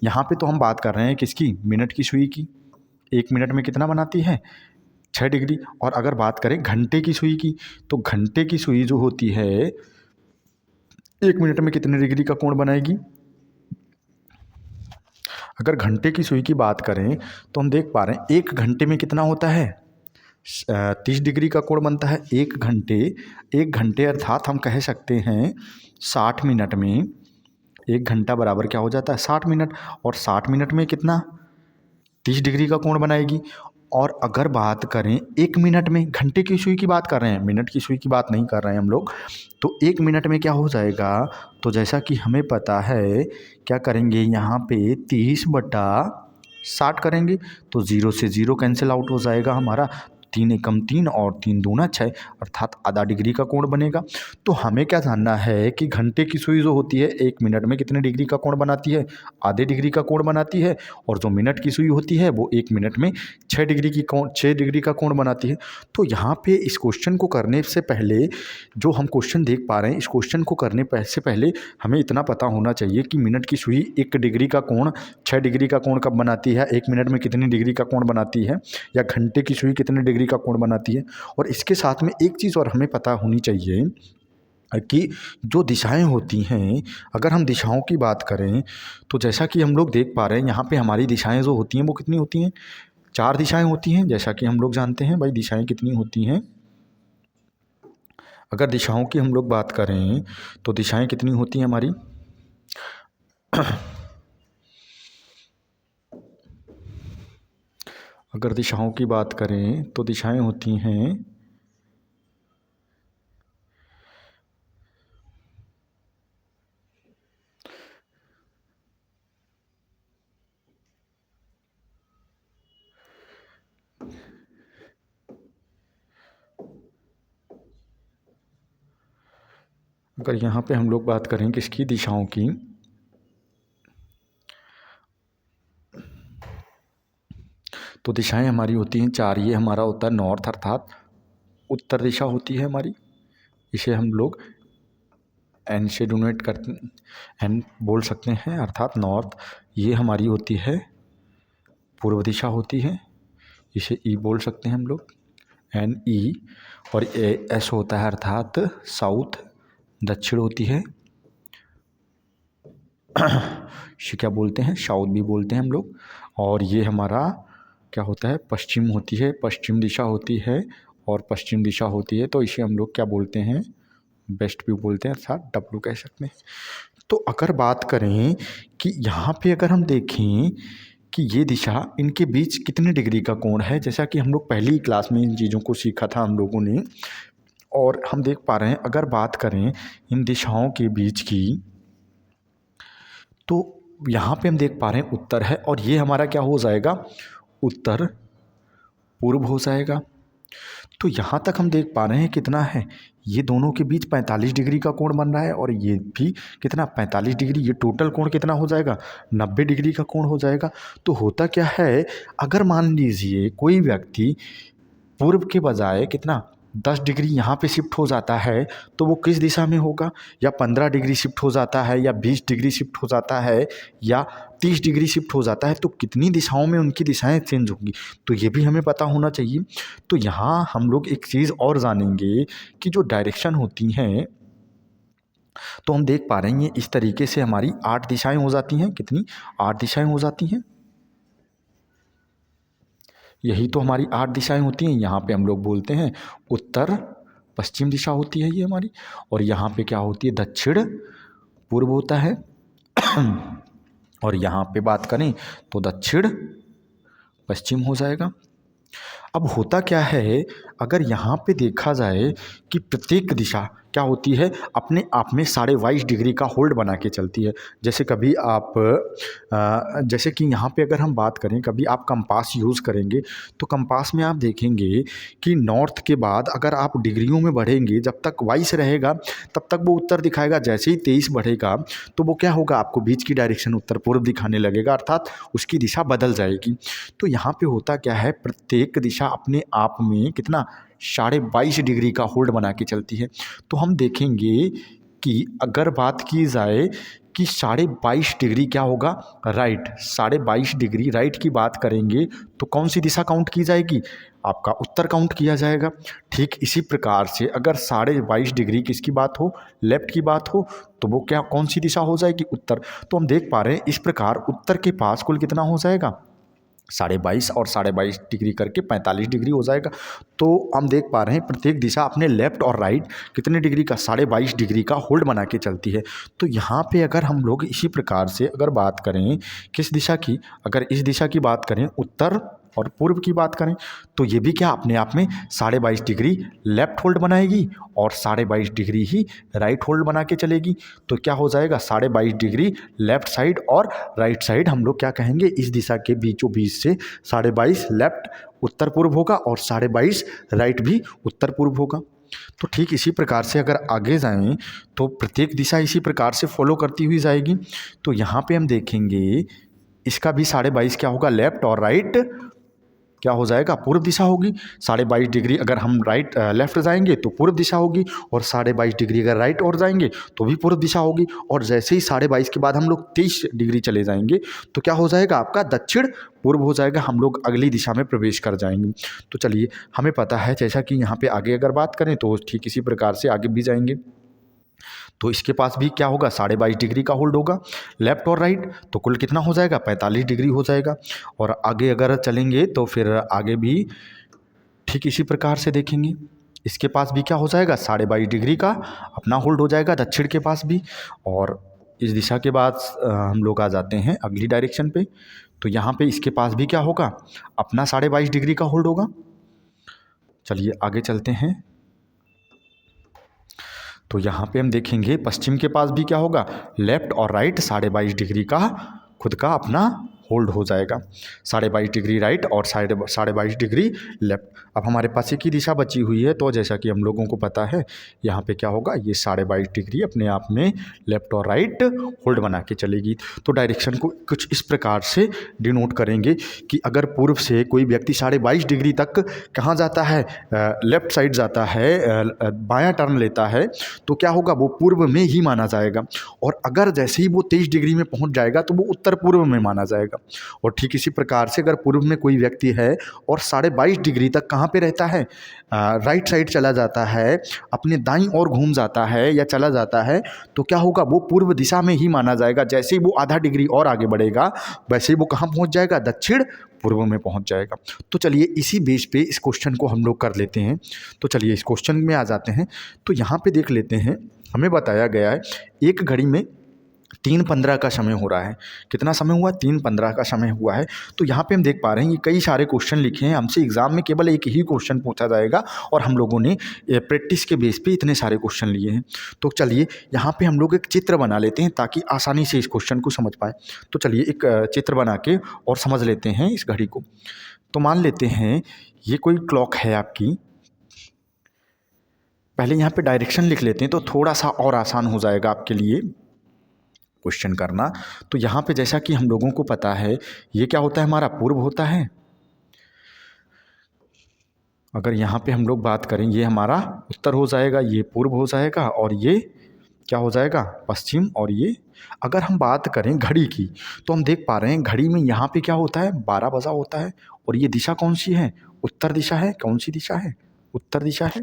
यहाँ पे तो हम बात कर रहे हैं किसकी, मिनट की सुई की। 1 मिनट में कितना बनाती है, 6 डिग्री। और अगर बात करें घंटे की सुई की, तो घंटे की सुई जो होती है 1 मिनट में कितने डिग्री का कोण बनाएगी। अगर घंटे की सुई की बात करें तो हम देख पा रहे हैं 1 घंटे में कितना होता है, 30 डिग्री का कोण बनता है। 1 घंटे अर्थात हम कह सकते हैं 60 मिनट में, 1 घंटा बराबर क्या हो जाता है, 60 मिनट। और 60 मिनट में कितना, 30 डिग्री का कोण बनाएगी। और अगर बात करें 1 मिनट में, घंटे की सुई की बात कर रहे हैं, मिनट की सुई की बात नहीं कर रहे हैं हम लोग, तो 1 मिनट में क्या हो जाएगा, तो जैसा कि हमें पता है क्या करेंगे, यहाँ पे 30/60 करेंगे, तो 0 से 0 कैंसिल आउट हो जाएगा हमारा। 3 एकम 3 और 3 दूना 6, अर्थात आधा डिग्री का कोण बनेगा। तो हमें क्या जानना है कि घंटे की सुई जो होती है 1 मिनट में कितने डिग्री का कोण बनाती है, आधे डिग्री का कोण बनाती है। और जो मिनट की सुई होती है वो 1 मिनट में 6 डिग्री का कोण बनाती है। तो यहाँ पे इस क्वेश्चन को करने से पहले, जो हम क्वेश्चन देख पा रहे हैं, इस क्वेश्चन को करने से पहले हमें इतना पता होना चाहिए कि मिनट की सुई 1 डिग्री का कोण 6 डिग्री का कोण कब बनाती है, 1 मिनट में कितनी डिग्री का कोण बनाती है, या घंटे की सुई कितने डिग्री का कोण बनाती है। और इसके साथ में एक चीज़ और हमें पता होनी चाहिए कि जो दिशाएं होती हैं, अगर हम दिशाओं की बात करें तो जैसा कि हम लोग देख पा रहे हैं यहाँ पे हमारी दिशाएं जो होती हैं वो कितनी होती हैं, 4 दिशाएं होती हैं। जैसा कि हम लोग जानते हैं भाई दिशाएं कितनी होती हैं, अगर दिशाओं की हम लोग बात करें तो दिशाएं कितनी होती हैं हमारी, अगर दिशाओं की बात करें तो दिशाएं होती हैं, अगर यहाँ पे हम लोग बात करें किसकी, दिशाओं की, तो दिशाएं हमारी होती हैं 4। ये हमारा होता है नॉर्थ, अर्थात उत्तर दिशा होती है हमारी, इसे हम लोग एन से डोनेट करते एन बोल सकते हैं, अर्थात नॉर्थ। ये हमारी होती है पूर्व दिशा होती है, इसे ई बोल सकते हैं हम लोग, एन ई। और ए एस होता है अर्थात साउथ, दक्षिण होती है, इसे क्या बोलते हैं, साउथ भी बोलते हैं हम लोग। और ये हमारा क्या होता है, पश्चिम होती है, पश्चिम दिशा होती है, और पश्चिम दिशा होती है तो इसे हम लोग क्या बोलते हैं, वेस्ट भी बोलते हैं, अर्थात डब्लू कह सकते हैं। तो अगर बात करें कि यहाँ पे अगर हम देखें कि ये दिशा, इनके बीच कितने डिग्री का कोण है, जैसा कि हम लोग पहली क्लास में इन चीज़ों को सीखा था हम लोगों ने, और हम देख पा रहे हैं अगर बात करें इन दिशाओं के बीच की, तो यहाँ पे हम देख पा रहे हैं उत्तर है, और ये हमारा क्या हो जाएगा, उत्तर पूर्व हो जाएगा। तो यहाँ तक हम देख पा रहे हैं कितना है, ये दोनों के बीच 45 डिग्री का कोण बन रहा है, और ये भी कितना 45 डिग्री, ये टोटल कोण कितना हो जाएगा, 90 डिग्री का कोण हो जाएगा। तो होता क्या है, अगर मान लीजिए कोई व्यक्ति पूर्व के बजाय कितना 10 डिग्री यहाँ पे शिफ्ट हो जाता है, तो वो किस दिशा में होगा, या 15 डिग्री शिफ्ट हो जाता है, या 20 डिग्री शिफ्ट हो जाता है, या 30 डिग्री शिफ्ट हो जाता है, तो कितनी दिशाओं में उनकी दिशाएं चेंज होंगी, तो ये भी हमें पता होना चाहिए। तो यहाँ हम लोग एक चीज़ और जानेंगे कि जो डायरेक्शन होती हैं, तो हम देख पा रहे हैं इस तरीके से हमारी 8 दिशाएं हो जाती हैं, कितनी 8 दिशाएं हो जाती हैं, यही तो हमारी 8 दिशाएं होती हैं। यहाँ पे हम लोग बोलते हैं उत्तर पश्चिम दिशा होती है ये हमारी, और यहाँ पे क्या होती है, दक्षिण पूर्व होता है, और यहाँ पे बात करें तो दक्षिण पश्चिम हो जाएगा। अब होता क्या है, अगर यहाँ पे देखा जाए कि प्रत्येक दिशा क्या होती है, अपने आप में 22.5 डिग्री का होल्ड बना के चलती है। जैसे कभी आप जैसे कि यहाँ पे अगर हम बात करें, कभी आप कंपास यूज़ करेंगे, तो कंपास में आप देखेंगे कि नॉर्थ के बाद अगर आप डिग्रियों में बढ़ेंगे, जब तक 22 रहेगा तब तक वो उत्तर दिखाएगा, जैसे ही 23 बढ़ेगा तो वो क्या होगा, आपको बीच की डायरेक्शन उत्तर पूर्व दिखाने लगेगा, अर्थात उसकी दिशा बदल जाएगी। तो यहाँ पे होता क्या है, प्रत्येक दिशा अपने आप में कितना 22.5 डिग्री का होल्ड बना के चलती है। तो हम देखेंगे कि अगर बात की जाए कि 22.5 डिग्री क्या होगा, राइट, 22.5 डिग्री राइट की बात करेंगे तो कौन सी दिशा काउंट की जाएगी, आपका उत्तर काउंट किया जाएगा। ठीक इसी प्रकार से अगर 22.5 डिग्री किसकी बात हो, लेफ्ट की बात हो, तो वो क्या कौन सी दिशा हो जाएगी, उत्तर। तो हम देख पा रहे हैं इस प्रकार उत्तर के पास कुल कितना हो जाएगा, 22.5 और 22.5 डिग्री करके 45 डिग्री हो जाएगा। तो हम देख पा रहे हैं प्रत्येक दिशा अपने लेफ्ट और राइट कितने डिग्री का, 22.5 डिग्री का होल्ड बना के चलती है। तो यहाँ पे अगर हम लोग इसी प्रकार से अगर बात करें किस दिशा की, अगर इस दिशा की बात करें, उत्तर और पूर्व की बात करें, तो ये भी क्या अपने आप में 22.5 डिग्री लेफ्ट होल्ड बनाएगी और 22.5 डिग्री ही राइट होल्ड बना के चलेगी। तो क्या हो जाएगा, 22.5 डिग्री लेफ्ट साइड और राइट साइड हम लोग क्या कहेंगे, इस दिशा के बीचों बीच से 22.5 लेफ्ट उत्तर पूर्व होगा और 22.5 राइट भी उत्तर पूर्व होगा। तो ठीक इसी प्रकार से अगर आगे जाएं तो प्रत्येक दिशा इसी प्रकार से फॉलो करती हुई जाएगी। तो यहाँ पे हम देखेंगे इसका भी 22.5 क्या होगा, लेफ्ट और राइट क्या हो जाएगा, पूर्व दिशा होगी। 22.5 डिग्री अगर हम राइट लेफ्ट जाएंगे तो पूर्व दिशा होगी, और 22.5 डिग्री अगर राइट और जाएंगे तो भी पूर्व दिशा होगी। और जैसे ही 22.5 के बाद हम लोग 23 डिग्री चले जाएंगे तो क्या हो जाएगा, आपका दक्षिण पूर्व हो जाएगा, हम लोग अगली दिशा में प्रवेश कर जाएंगे। तो चलिए, हमें पता है जैसा कि यहाँ पे आगे अगर बात करें तो ठीक इसी प्रकार से आगे भी जाएंगे। तो इसके पास भी क्या होगा, 22.5 डिग्री का होल्ड होगा लेफ्ट और राइट, तो कुल कितना हो जाएगा, 45 डिग्री हो जाएगा। और आगे अगर चलेंगे तो फिर आगे भी ठीक इसी प्रकार से देखेंगे, इसके पास भी क्या हो जाएगा, 22.5 डिग्री का अपना होल्ड हो जाएगा दक्षिण के पास भी। और इस दिशा के बाद हम लोग आ जाते हैं अगली डायरेक्शन पे, तो यहाँ पे इसके पास भी क्या होगा, अपना 22.5 डिग्री का होल्ड होगा। चलिए आगे चलते हैं। तो यहाँ पे हम देखेंगे पश्चिम के पास भी क्या होगा, लेफ्ट और राइट 22.5 डिग्री का खुद का अपना होल्ड हो जाएगा, 22.5 डिग्री राइट और 22.5 डिग्री लेफ्ट। अब हमारे पास एक ही दिशा बची हुई है, तो जैसा कि हम लोगों को पता है यहाँ पे क्या होगा, ये 22.5 डिग्री अपने आप में लेफ्ट और राइट होल्ड बना के चलेगी। तो डायरेक्शन को कुछ इस प्रकार से डिनोट करेंगे कि अगर पूर्व से कोई व्यक्ति 22.5 डिग्री तक कहाँ जाता है, लेफ्ट साइड जाता है, बायां टर्न लेता है, तो क्या होगा, वो पूर्व में ही माना जाएगा। और अगर जैसे ही वो 23 डिग्री में पहुंच जाएगा तो वो उत्तर पूर्व में माना जाएगा। और ठीक इसी प्रकार से अगर पूर्व में कोई व्यक्ति है और 22.5 डिग्री तक कहाँ पे रहता है, राइट साइड चला जाता है, अपने दाईं ओर घूम जाता है या चला जाता है, तो क्या होगा, वो पूर्व दिशा में ही माना जाएगा। जैसे ही वो आधा डिग्री और आगे बढ़ेगा वैसे ही वो कहाँ पहुँच जाएगा, दक्षिण पूर्व में पहुँच जाएगा। तो चलिए इसी बेस पे इस क्वेश्चन को हम लोग कर लेते हैं। तो चलिए इस क्वेश्चन में आ जाते हैं। तो यहाँ पे देख लेते हैं, हमें बताया गया है एक घड़ी में 3:15 का समय हो रहा है। कितना समय हुआ, 3:15 का समय हुआ है। तो यहाँ पे हम देख पा रहे हैं ये कई सारे क्वेश्चन लिखे हैं। हमसे एग्जाम में केवल एक ही क्वेश्चन पूछा जाएगा और हम लोगों ने प्रैक्टिस के बेस पे इतने सारे क्वेश्चन लिए हैं। तो चलिए यहाँ पे हम लोग एक चित्र बना लेते हैं ताकि आसानी से इस क्वेश्चन को समझ पाए। तो चलिए एक चित्र बना के और समझ लेते हैं इस घड़ी को। तो मान लेते हैं ये कोई क्लॉक है आपकी। पहले यहाँ पे डायरेक्शन लिख लेते हैं तो थोड़ा सा और आसान हो जाएगा आपके लिए क्वेश्चन करना। तो यहाँ पे जैसा कि हम लोगों को पता है ये क्या होता है, हमारा पूर्व होता है। अगर यहाँ पे हम लोग बात करें ये हमारा उत्तर हो जाएगा, ये पूर्व हो जाएगा और ये क्या हो जाएगा, पश्चिम। और ये अगर हम बात करें घड़ी की तो हम देख पा रहे हैं घड़ी में यहाँ पे क्या होता है, 12 बजा होता है। और ये दिशा कौन सी है, उत्तर दिशा है। कौन सी दिशा है, उत्तर दिशा है।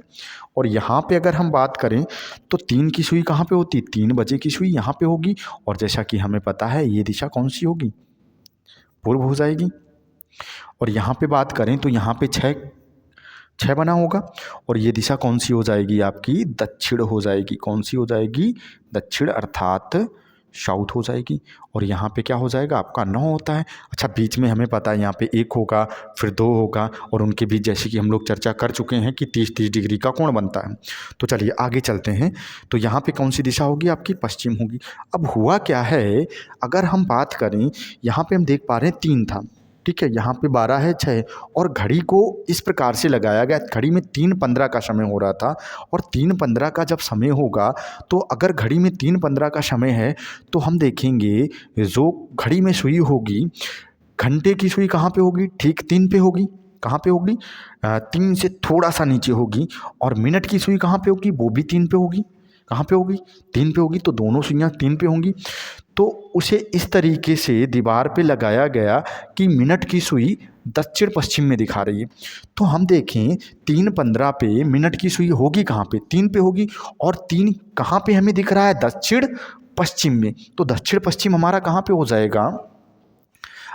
और यहाँ पे अगर हम बात करें तो 3 की सुई कहाँ पे होती, 3 बजे की सुई यहाँ पे होगी। और जैसा कि हमें पता है ये दिशा कौन सी होगी, पूर्व हो जाएगी। और यहाँ पे बात करें तो यहाँ पे 6 बना होगा और ये दिशा कौन सी हो जाएगी, आपकी दक्षिण हो जाएगी। कौन सी हो जाएगी, दक्षिण अर्थात साउथ हो जाएगी। और यहाँ पे क्या हो जाएगा, आपका 9 होता है। अच्छा, बीच में हमें पता है यहाँ पे 1 होगा, फिर 2 होगा और उनके बीच जैसे कि हम लोग चर्चा कर चुके हैं कि 30-30 डिग्री का कोण बनता है। तो चलिए आगे चलते हैं। तो यहाँ पे कौन सी दिशा होगी, आपकी पश्चिम होगी। अब हुआ क्या है, अगर हम बात करें यहाँ पे हम देख पा रहे हैं 3 था, ठीक है, यहाँ पे 12 है, 6 और घड़ी को इस प्रकार से लगाया गया। घड़ी में 3:15 का समय हो रहा था और 3:15 का जब समय होगा तो अगर घड़ी में 3:15 का समय है तो हम देखेंगे जो घड़ी में सुई होगी, घंटे की सुई कहाँ पे होगी, ठीक 3 पे होगी। कहाँ पे होगी, 3 से थोड़ा सा नीचे होगी। और मिनट की सुई कहाँ पे होगी, वो भी 3 पे होगी। कहाँ पे होगी, 3 पे होगी। तो दोनों सुइयाँ 3 पे होंगी। तो उसे इस तरीके से दीवार पे लगाया गया कि मिनट की सुई दक्षिण पश्चिम में दिखा रही है। तो हम देखें 3:15 पे मिनट की सुई होगी कहाँ पे, 3 पे होगी। और 3 कहाँ पे हमें दिख रहा है, दक्षिण पश्चिम में। तो दक्षिण पश्चिम हमारा कहाँ पे हो जाएगा,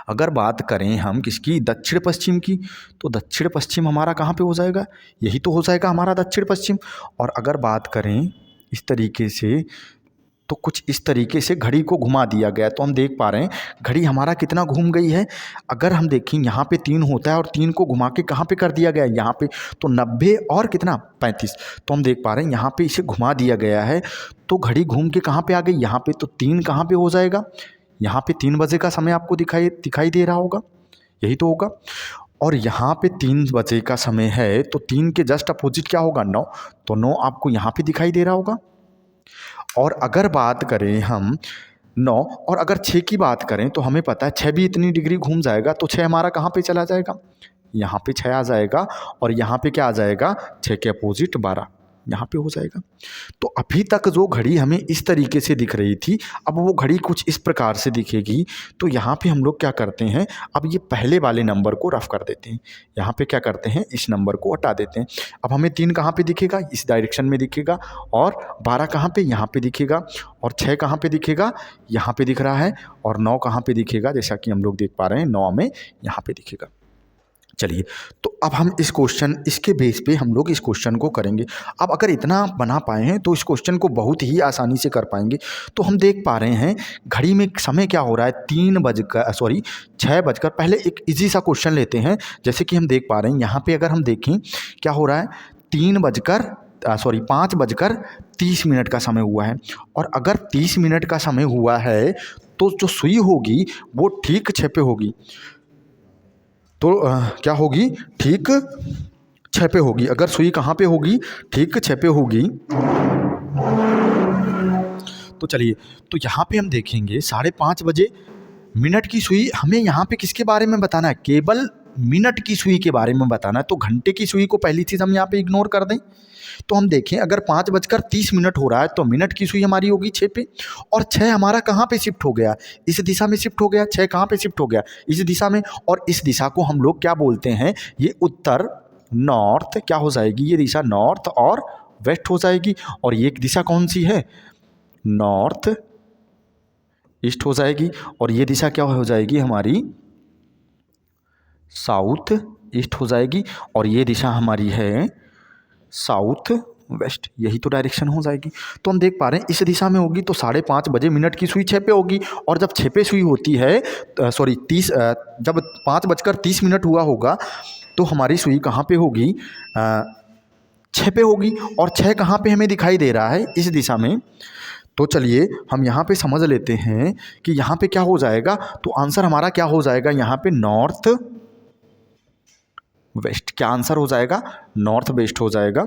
अगर बात करें हम किसकी, दक्षिण पश्चिम की, तो दक्षिण पश्चिम हमारा कहाँ पे हो जाएगा, यही तो हो जाएगा हमारा दक्षिण पश्चिम। और अगर बात करें इस तरीके से तो कुछ इस तरीके से घड़ी को घुमा दिया गया। तो हम देख पा रहे हैं घड़ी हमारा कितना घूम गई है। अगर हम देखें यहाँ पे 3 होता है और 3 को घुमा के कहाँ पे कर दिया गया है, यहाँ पे। तो 90 और कितना 35। तो हम देख पा रहे हैं यहाँ पे इसे घुमा दिया गया है तो घड़ी घूम के कहाँ पे आ गई, यहाँ पे। तो 3 कहाँ पे हो जाएगा, यहाँ पे 3 बजे का समय आपको दिखाई दे रहा होगा, यही तो होगा। और यहाँ पे 3 बजे का समय है तो 3 के जस्ट अपोजिट क्या होगा, 9। तो 9 आपको यहाँ पे दिखाई दे रहा होगा। और अगर बात करें हम 9 और अगर 6 की बात करें तो हमें पता है 6 भी इतनी डिग्री घूम जाएगा। तो 6 हमारा कहाँ पे चला जाएगा, यहाँ पे 6 आ जाएगा। और यहाँ पे क्या आ जाएगा, 6 के अपोजिट 12 यहाँ पे हो जाएगा। तो अभी तक जो घड़ी हमें इस तरीके से दिख रही थी, अब वो घड़ी कुछ इस प्रकार से दिखेगी। तो यहाँ पे हम लोग क्या करते हैं, अब ये पहले वाले नंबर को रफ कर देते हैं। यहाँ पे क्या करते हैं, इस नंबर को हटा देते हैं। अब हमें 3 कहाँ पे दिखेगा, इस डायरेक्शन में दिखेगा। और 12 कहाँ पे, यहाँ पे दिखेगा। और 6 कहाँ पे दिखेगा, यहाँ पे दिख रहा है। और 9 कहाँ पे दिखेगा, जैसा कि हम लोग देख पा रहे हैं 9 में यहाँ पे दिखेगा। चलिए, तो अब हम इस क्वेश्चन, इसके बेस पे हम लोग इस क्वेश्चन को करेंगे। अब अगर इतना बना पाए हैं तो इस क्वेश्चन को बहुत ही आसानी से कर पाएंगे। तो हम देख पा रहे हैं घड़ी में समय क्या हो रहा है, 6 बजकर, पहले एक इजी सा क्वेश्चन लेते हैं। जैसे कि हम देख पा रहे हैं यहाँ पे अगर हम देखें क्या हो रहा है, 5 बजकर 30 मिनट का समय हुआ है, और अगर 30 मिनट का समय हुआ है तो जो सुई होगी वो ठीक 6 पे होगी। तो क्या होगी? ठीक 6 पे होगी। अगर सुई कहाँ पे होगी? ठीक 6 पे होगी। तो चलिए, तो यहाँ पे हम देखेंगे 5:30 बजे मिनट की सुई। हमें यहाँ पे किसके बारे में बताना है? केवल मिनट की सुई के बारे में बताना है। तो घंटे की सुई को पहली चीज़ हम यहाँ पे इग्नोर कर दें। तो हम देखें, अगर 5:30 हो रहा है तो मिनट की सुई हमारी होगी 6 पे, और 6 हमारा कहाँ पे शिफ्ट हो गया? इस दिशा में शिफ्ट हो गया। 6 कहाँ पे शिफ्ट हो गया? इस दिशा में। और इस दिशा को हम लोग क्या बोलते हैं? ये उत्तर, नॉर्थ क्या हो जाएगी? ये दिशा नॉर्थ और वेस्ट हो जाएगी। और ये दिशा कौन सी है? नॉर्थ ईस्ट हो जाएगी। और ये दिशा क्या हो जाएगी हमारी? साउथ ईस्ट हो जाएगी। और ये दिशा हमारी है साउथ वेस्ट। यही तो डायरेक्शन हो जाएगी। तो हम देख पा रहे हैं इस दिशा में होगी तो 5:30 बजे मिनट की सुई 6 पे होगी। और जब 6 पे सुई होती है, जब 5:30 हुआ होगा तो हमारी सुई कहाँ पे होगी? 6 पे होगी। और 6 कहाँ पे हमें दिखाई दे रहा है? इस दिशा में। तो चलिए हम यहाँ पे समझ लेते हैं कि यहाँ पे क्या हो जाएगा। तो आंसर हमारा क्या हो जाएगा यहाँ पे? North west. क्या आंसर हो जाएगा? नॉर्थ वेस्ट हो जाएगा।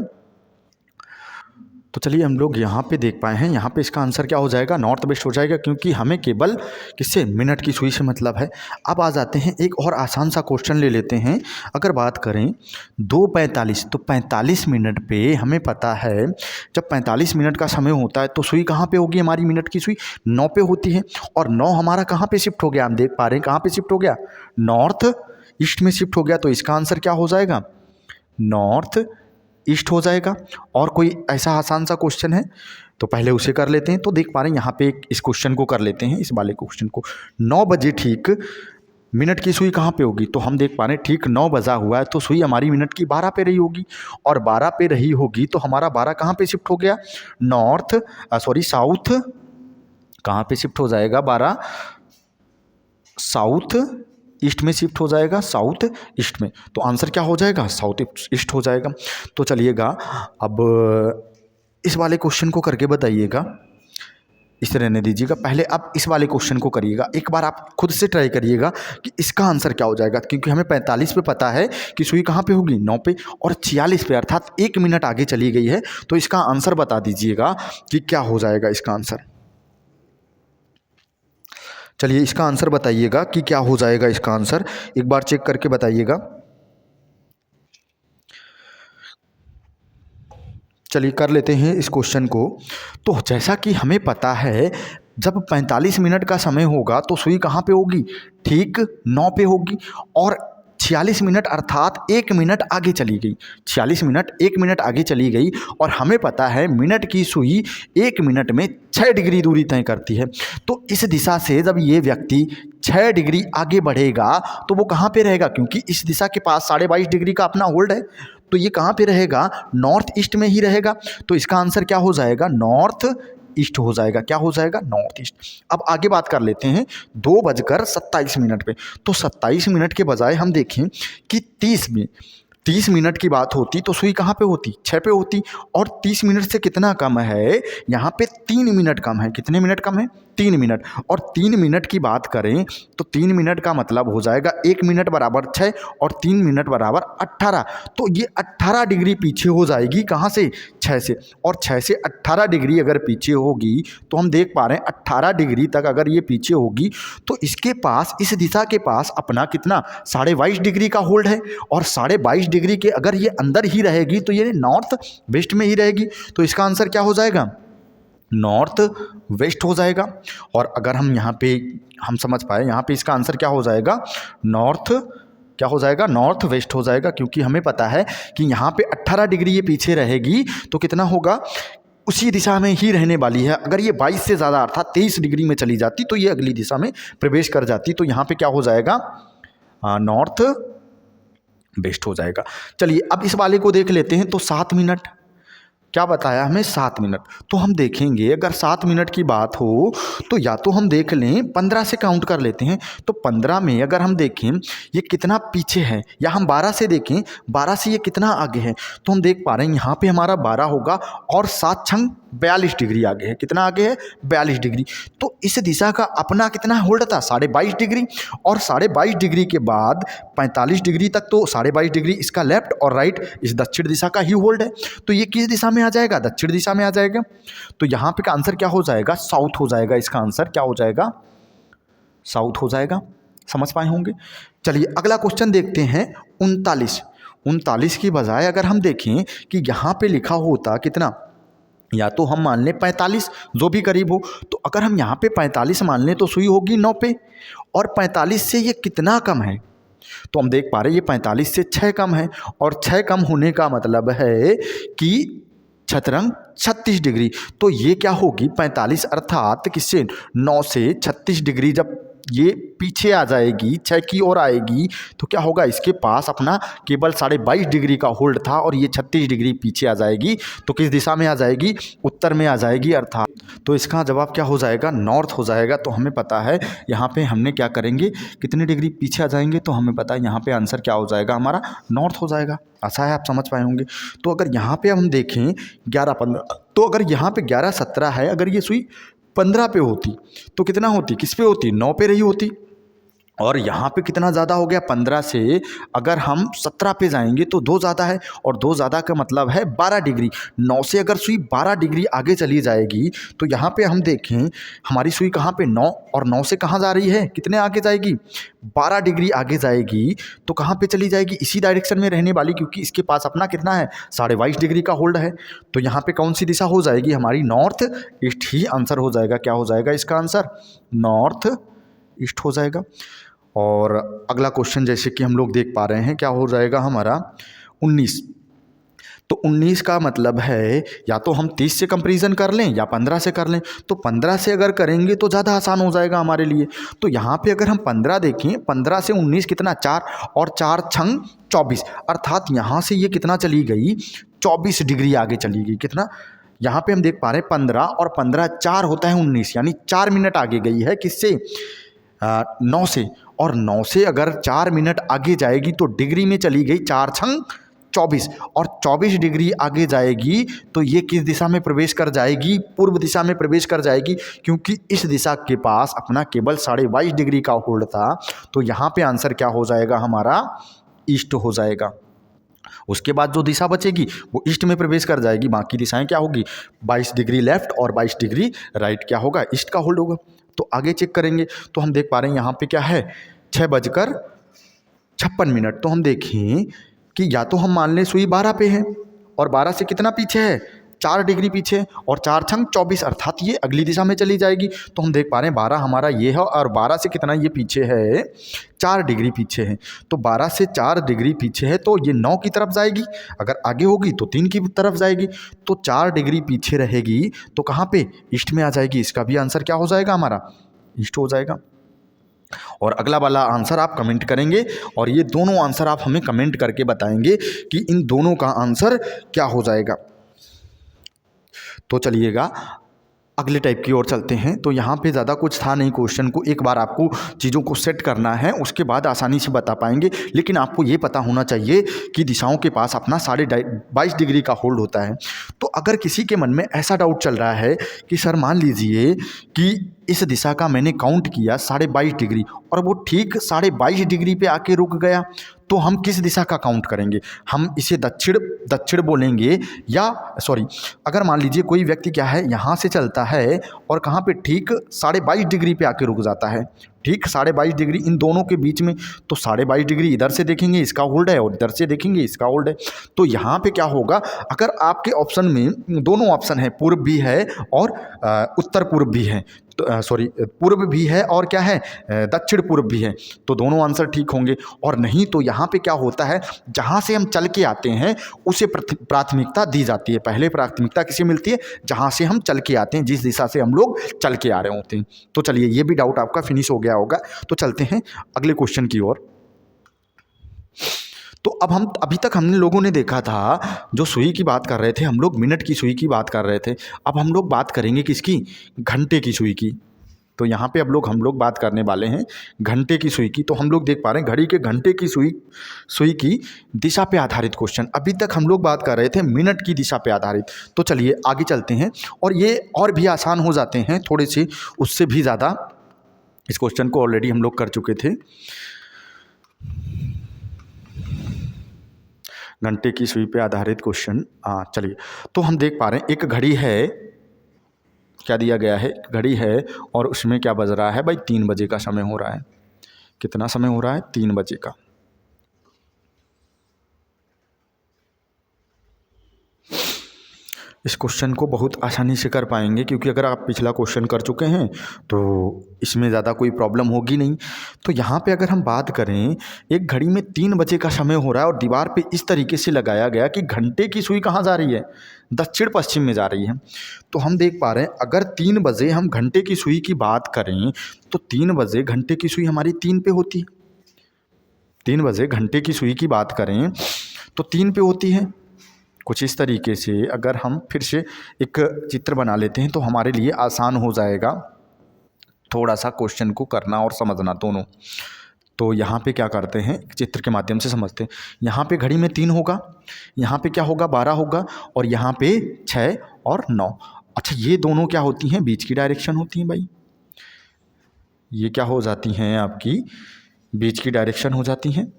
तो चलिए हम लोग यहाँ पे देख पाए हैं, यहाँ पे इसका आंसर क्या हो जाएगा? नॉर्थ वेस्ट हो जाएगा, क्योंकि हमें केवल किससे? मिनट की सुई से मतलब है। अब आ जाते हैं, एक और आसान सा क्वेश्चन ले लेते हैं। अगर बात करें 2:45, तो 45 मिनट पे हमें पता है, जब 45 मिनट का समय होता है तो सुई कहाँ पे होगी हमारी? मिनट की सुई 9 पे होती है। और 9 हमारा कहाँ पे शिफ्ट हो गया? हम देख पा रहे हैं कहाँ पे शिफ्ट हो गया? नॉर्थ ईस्ट में शिफ्ट हो गया। तो इसका आंसर क्या हो जाएगा? नॉर्थ ईस्ट हो जाएगा। और कोई ऐसा आसान सा क्वेश्चन है तो पहले उसे कर लेते हैं। तो देख पा रहे हैं यहाँ पे इस क्वेश्चन को कर लेते हैं, इस वाले क्वेश्चन को। 9 बजे ठीक मिनट की सुई कहाँ पे होगी? तो हम देख पा रहे हैं ठीक 9 बजा हुआ है तो सुई हमारी मिनट की 12 पे रही होगी। और 12 पे रही होगी तो हमारा 12 कहाँ पे शिफ्ट हो गया? साउथ। कहाँ पे शिफ्ट हो जाएगा? 12 साउथ ईस्ट में शिफ्ट हो जाएगा, साउथ ईस्ट में। तो आंसर क्या हो जाएगा? साउथ ईस्ट हो जाएगा। तो चलिएगा अब इस वाले क्वेश्चन को करके बताइएगा। इसे रहने दीजिएगा, पहले आप इस वाले क्वेश्चन को करिएगा। एक बार आप खुद से ट्राई करिएगा कि इसका आंसर क्या हो जाएगा, क्योंकि हमें 45 पे पता है कि सुई कहाँ पे होगी? 9 पे, और 46 पे अर्थात 1 मिनट आगे चली गई है। तो इसका आंसर बता दीजिएगा कि क्या हो जाएगा इसका आंसर। चलिए इसका आंसर बताइएगा कि क्या हो जाएगा इसका आंसर, एक बार चेक करके बताइएगा। चलिए कर लेते हैं इस क्वेश्चन को। तो जैसा कि हमें पता है, जब 45 मिनट का समय होगा तो सुई कहाँ पे होगी? ठीक 9 पे होगी। और 46 मिनट अर्थात 1 मिनट आगे चली गई। 46 मिनट 1 मिनट आगे चली गई। और हमें पता है मिनट की सुई 1 मिनट में 6 डिग्री दूरी तय करती है। तो इस दिशा से जब ये व्यक्ति 6 डिग्री आगे बढ़ेगा तो वो कहाँ पे रहेगा? क्योंकि इस दिशा के पास 22.5 डिग्री का अपना होल्ड है, तो ये कहाँ पे रहेगा? नॉर्थ ईस्ट में ही रहेगा। तो इसका आंसर क्या हो जाएगा? नॉर्थ ईस्ट हो जाएगा। क्या हो जाएगा? North east. अब आगे बात कर लेते हैं 2:27 पे। तो 27 मिनट के बजाय हम देखें कि 30 मिनट की बात होती तो सुई कहाँ पे होती? 6 पे होती। और 30 मिनट से कितना कम है? यहाँ पे 3 मिनट कम है। कितने मिनट कम है? 3 मिनट। और 3 मिनट की बात करें तो 3 मिनट का मतलब हो जाएगा 1 मिनट बराबर 6 और 3 मिनट बराबर 18। तो ये 18 डिग्री पीछे हो जाएगी। कहाँ से? 6 से। और 6 से 18 डिग्री अगर पीछे होगी तो हम देख पा रहे हैं 18 डिग्री तक अगर ये पीछे होगी तो इसके पास, इस दिशा के पास अपना कितना? 22.5 डिग्री का होल्ड है। और 22.5 डिग्री के अगर ये अंदर ही रहेगी तो ये नॉर्थ वेस्ट में ही रहेगी। तो इसका आंसर क्या हो जाएगा? नॉर्थ वेस्ट हो जाएगा। और अगर हम यहाँ पे हम समझ पाए, यहाँ पे इसका आंसर क्या हो जाएगा? नॉर्थ क्या हो जाएगा? नॉर्थ वेस्ट हो जाएगा, क्योंकि हमें पता है कि यहाँ पे 18 डिग्री ये पीछे रहेगी तो कितना होगा? उसी दिशा में ही रहने वाली है। अगर ये 22 से ज़्यादा अर्थात 23 डिग्री में चली जाती तो ये अगली दिशा में प्रवेश कर जाती। तो यहाँ पे क्या हो जाएगा? नॉर्थ वेस्ट हो जाएगा। चलिए अब इस वाले को देख लेते हैं। तो 7 मिनट क्या बताया हमें 7 मिनट। तो हम देखेंगे अगर 7 मिनट की बात हो तो या तो हम देख लें 15 से काउंट कर लेते हैं। तो 15 में अगर हम देखें ये कितना पीछे है, या हम 12 से देखें 12 से ये कितना आगे है, तो हम देख पा रहे हैं यहाँ पे हमारा 12 होगा और 7 छंग 42 डिग्री आगे है। कितना आगे है? 42 डिग्री। तो इस दिशा का अपना कितना होल्ड था? 22.5 डिग्री। और 22.5 डिग्री के बाद 45 डिग्री तक तो 22.5 डिग्री इसका लेफ्ट और राइट इस दक्षिण दिशा का ही होल्ड है। तो ये किस दिशा में आ जाएगा? दक्षिण दिशा में आ जाएगा। तो यहाँ पे का आंसर क्या हो जाएगा? साउथ हो जाएगा। इसका आंसर क्या हो जाएगा? साउथ हो जाएगा। समझ पाए होंगे। चलिए अगला क्वेश्चन देखते हैं 39 की बजाय अगर हम देखें कि यहाँ पे लिखा होता कितना, या तो हम मान लें 45 जो भी करीब हो। तो अगर हम यहाँ पे 45 मान लें तो सुई होगी 9 पे, और 45 से ये कितना कम है? तो हम देख पा रहे हैं ये 45 से 6 कम है, और 6 कम होने का मतलब है कि छतरंग 36 डिग्री। तो ये क्या होगी? 45 अर्थात किससे? 9 से 36 डिग्री जब ये पीछे आ जाएगी, 6 की ओर आएगी, तो क्या होगा? इसके पास अपना केवल 22.5 डिग्री का होल्ड था और ये 36 डिग्री पीछे आ जाएगी। तो किस दिशा में आ जाएगी? उत्तर में आ जाएगी अर्थात। तो इसका जवाब क्या हो जाएगा? नॉर्थ हो जाएगा। तो हमें पता है यहाँ पे हमने क्या करेंगे, कितने डिग्री पीछे आ जाएंगे, तो हमें पता है यहाँ पे आंसर क्या हो जाएगा? हमारा नॉर्थ हो जाएगा। ऐसा है, आप समझ पाए होंगे। तो अगर यहाँ पे हम देखें 11-15, तो अगर यहाँ पे 11-17 है, अगर ये सुई 15 पे होती तो कितना होती? किस पे होती? 9 पे रही होती। और यहाँ पे कितना ज़्यादा हो गया? 15 से अगर हम 17 पे जाएंगे तो 2 ज़्यादा है, और 2 ज़्यादा का मतलब है 12 डिग्री। 9 से अगर सुई 12 डिग्री आगे चली जाएगी तो यहाँ पे हम देखें हमारी सुई कहाँ पे? 9, और 9 से कहाँ जा रही है? कितने आगे जाएगी? 12 डिग्री आगे जाएगी। तो कहाँ पे चली जाएगी? इसी डायरेक्शन में रहने वाली, क्योंकि इसके पास अपना कितना है? 22.5 डिग्री का होल्ड है। तो यहाँ पे कौन सी दिशा हो जाएगी? हमारी नॉर्थ ईस्ट ही आंसर हो जाएगा। क्या हो जाएगा इसका आंसर? नॉर्थ ईस्ट हो जाएगा। और अगला क्वेश्चन जैसे कि हम लोग देख पा रहे हैं क्या हो जाएगा हमारा? 19। तो 19 का मतलब है या तो हम 30 से कंपैरिजन कर लें या 15 से कर लें। तो 15 से अगर करेंगे तो ज़्यादा आसान हो जाएगा हमारे लिए। तो यहाँ पे अगर हम 15 देखें, 15 से 19 कितना? 4, और 4 छंग 24, अर्थात यहाँ से ये कितना चली गई? 24 डिग्री आगे चली गई। कितना? यहाँ पे हम देख पा रहे हैं 15 और 15 4 होता है 19, यानी 4 मिनट आगे गई है। किससे? 9 से। और 9 से अगर 4 मिनट आगे जाएगी तो डिग्री में चली गई 4 छंग 24, और 24 डिग्री आगे जाएगी तो ये किस दिशा में प्रवेश कर जाएगी? पूर्व दिशा में प्रवेश कर जाएगी, क्योंकि इस दिशा के पास अपना केवल 22.5 डिग्री का होल्ड था। तो यहाँ पे आंसर क्या हो जाएगा हमारा? ईस्ट हो जाएगा। उसके बाद जो दिशा बचेगी वो ईस्ट में प्रवेश कर जाएगी। बाकी दिशाएं क्या होगी? 22 डिग्री लेफ्ट और 22 डिग्री राइट क्या होगा? ईस्ट का होल्ड होगा। तो आगे चेक करेंगे तो हम देख पा रहे हैं यहाँ पे क्या है? 6:56। तो हम देखें कि या तो हम मान लें सुई 12 पे है, और 12 से कितना पीछे है? 4 डिग्री पीछे, और 4 छंग 24, अर्थात ये अगली दिशा में चली जाएगी। तो हम देख पा रहे हैं 12 हमारा ये है, और 12 से कितना ये पीछे है? 4 डिग्री पीछे है। तो 12 से 4 डिग्री पीछे है तो ये 9 की तरफ जाएगी। अगर आगे होगी तो 3 की तरफ जाएगी। तो 4 डिग्री पीछे रहेगी तो कहाँ पे? ईस्ट में आ जाएगी। इसका भी आंसर क्या हो जाएगा हमारा? ईस्ट हो जाएगा। और अगला वाला आंसर आप कमेंट करेंगे, और ये दोनों आंसर आप हमें कमेंट करके बताएंगे कि इन दोनों का आंसर क्या हो जाएगा। तो चलिएगा अगले टाइप की ओर चलते हैं। तो यहाँ पे ज़्यादा कुछ था नहीं, क्वेश्चन को एक बार आपको चीज़ों को सेट करना है, उसके बाद आसानी से बता पाएंगे। लेकिन आपको ये पता होना चाहिए कि दिशाओं के पास अपना 22.5 डिग्री का होल्ड होता है। तो अगर किसी के मन में ऐसा डाउट चल रहा है कि सर मान लीजिए कि इस दिशा का मैंने काउंट किया 22.5 डिग्री और वो ठीक 22.5 डिग्री पे आके रुक गया, तो हम किस दिशा का काउंट करेंगे? हम इसे दक्षिण बोलेंगे, या सॉरी, अगर मान लीजिए कोई व्यक्ति क्या है यहाँ से चलता है और कहाँ पे ठीक 22.5 डिग्री पे आके रुक जाता है, ठीक 22.5 डिग्री इन दोनों के बीच में, तो 22.5 डिग्री इधर से देखेंगे इसका होल्ड है और इधर से देखेंगे इसका होल्ड है। तो यहाँ पे क्या होगा? अगर आपके ऑप्शन में दोनों ऑप्शन है, पूर्व भी है और उत्तर पूर्व भी है, तो सॉरी पूर्व भी है और क्या है? दक्षिण पूर्व भी है, तो दोनों आंसर ठीक होंगे। और नहीं तो यहाँ पे क्या होता है, जहाँ से हम चल के आते हैं उसे प्राथमिकता दी जाती है। पहले प्राथमिकता किसे मिलती है? जहाँ से हम चल के आते हैं, जिस दिशा से हम लोग चल के आ रहे होते हैं। तो चलिए ये भी डाउट आपका फिनिश हो गया होगा। तो चलते हैं अगले क्वेश्चन की ओर। तो अब हम अभी तक हमने लोगों ने देखा था जो सुई की बात कर रहे थे हम लोग, मिनट की सुई की बात कर रहे थे। अब हम लोग बात करेंगे किसकी, घंटे की सुई की। तो यहाँ पे अब हम लोग बात करने वाले हैं घंटे की सुई की। तो हम लोग देख पा रहे हैं घड़ी के घंटे की सुई की दिशा पे आधारित क्वेश्चन। अभी तक हम लोग बात कर रहे थे मिनट की दिशा पे आधारित। तो चलिए आगे चलते हैं, और ये और भी आसान हो जाते हैं थोड़े से, उससे भी ज़्यादा। इस क्वेश्चन को ऑलरेडी हम लोग कर चुके थे। घंटे की सुई पे आधारित क्वेश्चन, चलिए। तो हम देख पा रहे हैं एक घड़ी है, क्या दिया गया है, घड़ी है और उसमें क्या बज रहा है भाई, 3 बजे का समय हो रहा है। कितना समय हो रहा है, 3 बजे का। इस क्वेश्चन को बहुत आसानी से कर पाएंगे, क्योंकि अगर आप पिछला क्वेश्चन कर चुके हैं तो इसमें ज़्यादा कोई प्रॉब्लम होगी नहीं। तो यहाँ पे अगर हम बात करें, एक घड़ी में 3 बजे का समय हो रहा है और दीवार पे इस तरीके से लगाया गया कि घंटे की सुई कहाँ जा रही है, दक्षिण पश्चिम में जा रही है। तो हम देख पा रहे हैं अगर 3 बजे हम घंटे की सुई की बात करें तो 3 बजे घंटे की सुई हमारी 3 पे होती है। 3 बजे घंटे की सुई की बात करें तो 3 पे होती है। कुछ इस तरीके से अगर हम फिर से एक चित्र बना लेते हैं तो हमारे लिए आसान हो जाएगा थोड़ा सा क्वेश्चन को करना और समझना दोनों। तो यहाँ पे क्या करते हैं, चित्र के माध्यम से समझते हैं। यहाँ पे घड़ी में 3 होगा, यहाँ पे क्या होगा 12 होगा, और यहाँ पे 6 और 9। अच्छा, ये दोनों क्या होती हैं, बीच की डायरेक्शन होती हैं भाई। ये क्या हो जाती हैं, आपकी बीच की डायरेक्शन हो जाती हैं।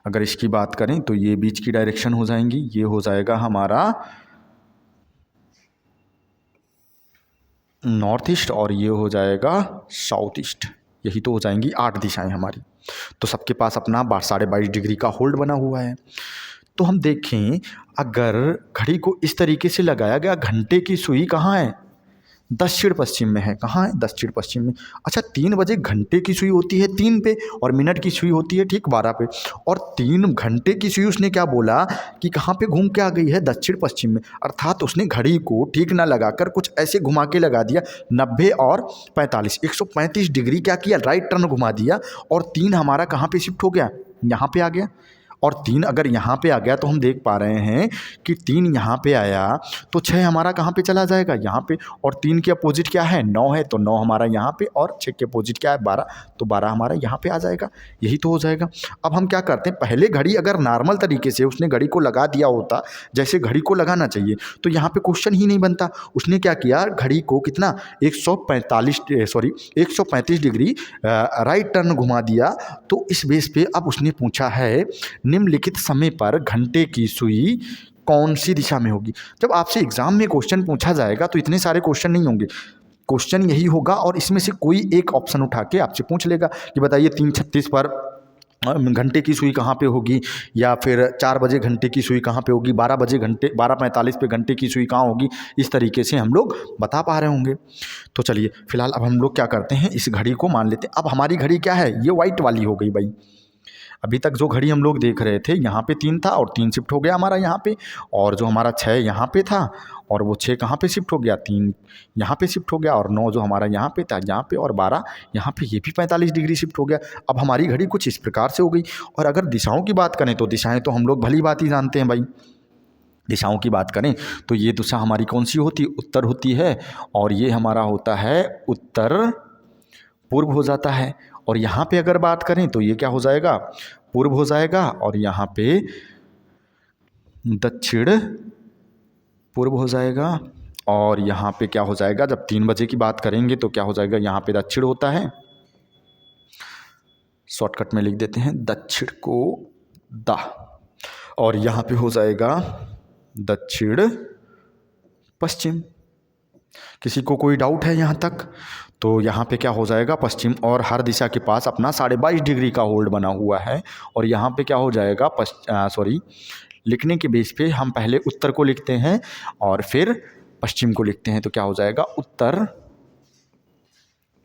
अगर इसकी बात करें तो ये बीच की डायरेक्शन हो जाएंगी। ये हो जाएगा हमारा नॉर्थ ईस्ट और ये हो जाएगा साउथ ईस्ट। यही तो हो जाएंगी 8 दिशाएं हमारी। तो सबके पास अपना 22.5 डिग्री का होल्ड बना हुआ है। तो हम देखें अगर घड़ी को इस तरीके से लगाया गया, घंटे की सुई कहाँ है, दक्षिण पश्चिम में है। कहाँ है, दक्षिण पश्चिम में। अच्छा, 3 बजे घंटे की सुई होती है 3 पे और मिनट की सुई होती है ठीक 12 पे, और 3 घंटे की सुई उसने क्या बोला कि कहाँ पे घूम के आ गई है, दक्षिण पश्चिम में। अर्थात उसने घड़ी को ठीक ना लगाकर कुछ ऐसे घुमा के लगा दिया, 90 और 45 135 डिग्री क्या किया, राइट टर्न घुमा दिया, और 3 हमारा कहाँ पे शिफ्ट हो गया, यहाँ पे आ गया। और 3 अगर यहाँ पे आ गया तो हम देख पा रहे हैं कि 3 यहाँ पे आया तो 6 हमारा कहाँ पे चला जाएगा, यहाँ पे। और 3 के अपोजिट क्या है, 9 है, तो 9 हमारा यहाँ पे, और 6 के अपोजिट क्या है 12, तो 12 हमारा यहाँ पे आ जाएगा। यही तो हो जाएगा। अब हम क्या करते हैं, पहले घड़ी अगर नॉर्मल तरीके से उसने घड़ी को लगा दिया होता जैसे घड़ी को लगाना चाहिए तो यहाँ पे क्वेश्चन ही नहीं बनता। उसने क्या किया, घड़ी को कितना 135 डिग्री राइट टर्न घुमा दिया। तो इस बेस पे अब उसने पूछा है निम्नलिखित समय पर घंटे की सुई कौन सी दिशा में होगी। जब आपसे एग्जाम में क्वेश्चन पूछा जाएगा तो इतने सारे क्वेश्चन नहीं होंगे, क्वेश्चन यही होगा और इसमें से कोई एक ऑप्शन उठा के आपसे पूछ लेगा कि बताइए 3:36 पर घंटे की सुई कहाँ पे होगी, या फिर 4 बजे घंटे की सुई कहाँ पे होगी, 12:45 पे घंटे की सुई कहाँ होगी। इस तरीके से हम लोग बता पा रहे होंगे। तो चलिए फिलहाल अब हम लोग क्या करते हैं, इस घड़ी को मान लेते हैं। अब हमारी घड़ी क्या है, ये वाइट वाली हो गई भाई। अभी तक जो घड़ी हम लोग देख रहे थे यहाँ पे 3 था और 3 शिफ्ट हो गया हमारा यहाँ पे, और जो हमारा 6 यहाँ पे था और वो 6 कहाँ पे शिफ्ट हो गया, 3 यहाँ पे शिफ्ट हो गया, और 9 जो हमारा यहाँ पे था यहाँ पे, और 12 यहाँ पे, ये भी 45 डिग्री शिफ्ट हो गया। अब हमारी घड़ी कुछ इस प्रकार से हो गई। और अगर दिशाओं की बात करें तो दिशाएं तो हम लोग भली बात ही जानते हैं भाई। दिशाओं की बात करें तो ये दिशा हमारी कौन सी होती है, उत्तर होती है, और ये हमारा होता है उत्तर पूर्व हो जाता है। और यहाँ पे अगर बात करें तो ये क्या हो जाएगा, पूर्व हो जाएगा, और यहाँ पे दक्षिण पूर्व हो जाएगा। और यहाँ पे क्या हो जाएगा, जब 3 बजे की बात करेंगे तो क्या हो जाएगा, यहाँ पे दक्षिण होता है, शॉर्टकट में लिख देते हैं दक्षिण को दा, और यहाँ पे हो जाएगा दक्षिण पश्चिम। किसी को कोई डाउट है यहाँ तक? तो यहाँ पे क्या हो जाएगा, पश्चिम, और हर दिशा के पास अपना 22.5 डिग्री का होल्ड बना हुआ है। और यहाँ पे क्या हो जाएगा, लिखने के बेस पे हम पहले उत्तर को लिखते हैं और फिर पश्चिम को लिखते हैं। तो क्या हो जाएगा, उत्तर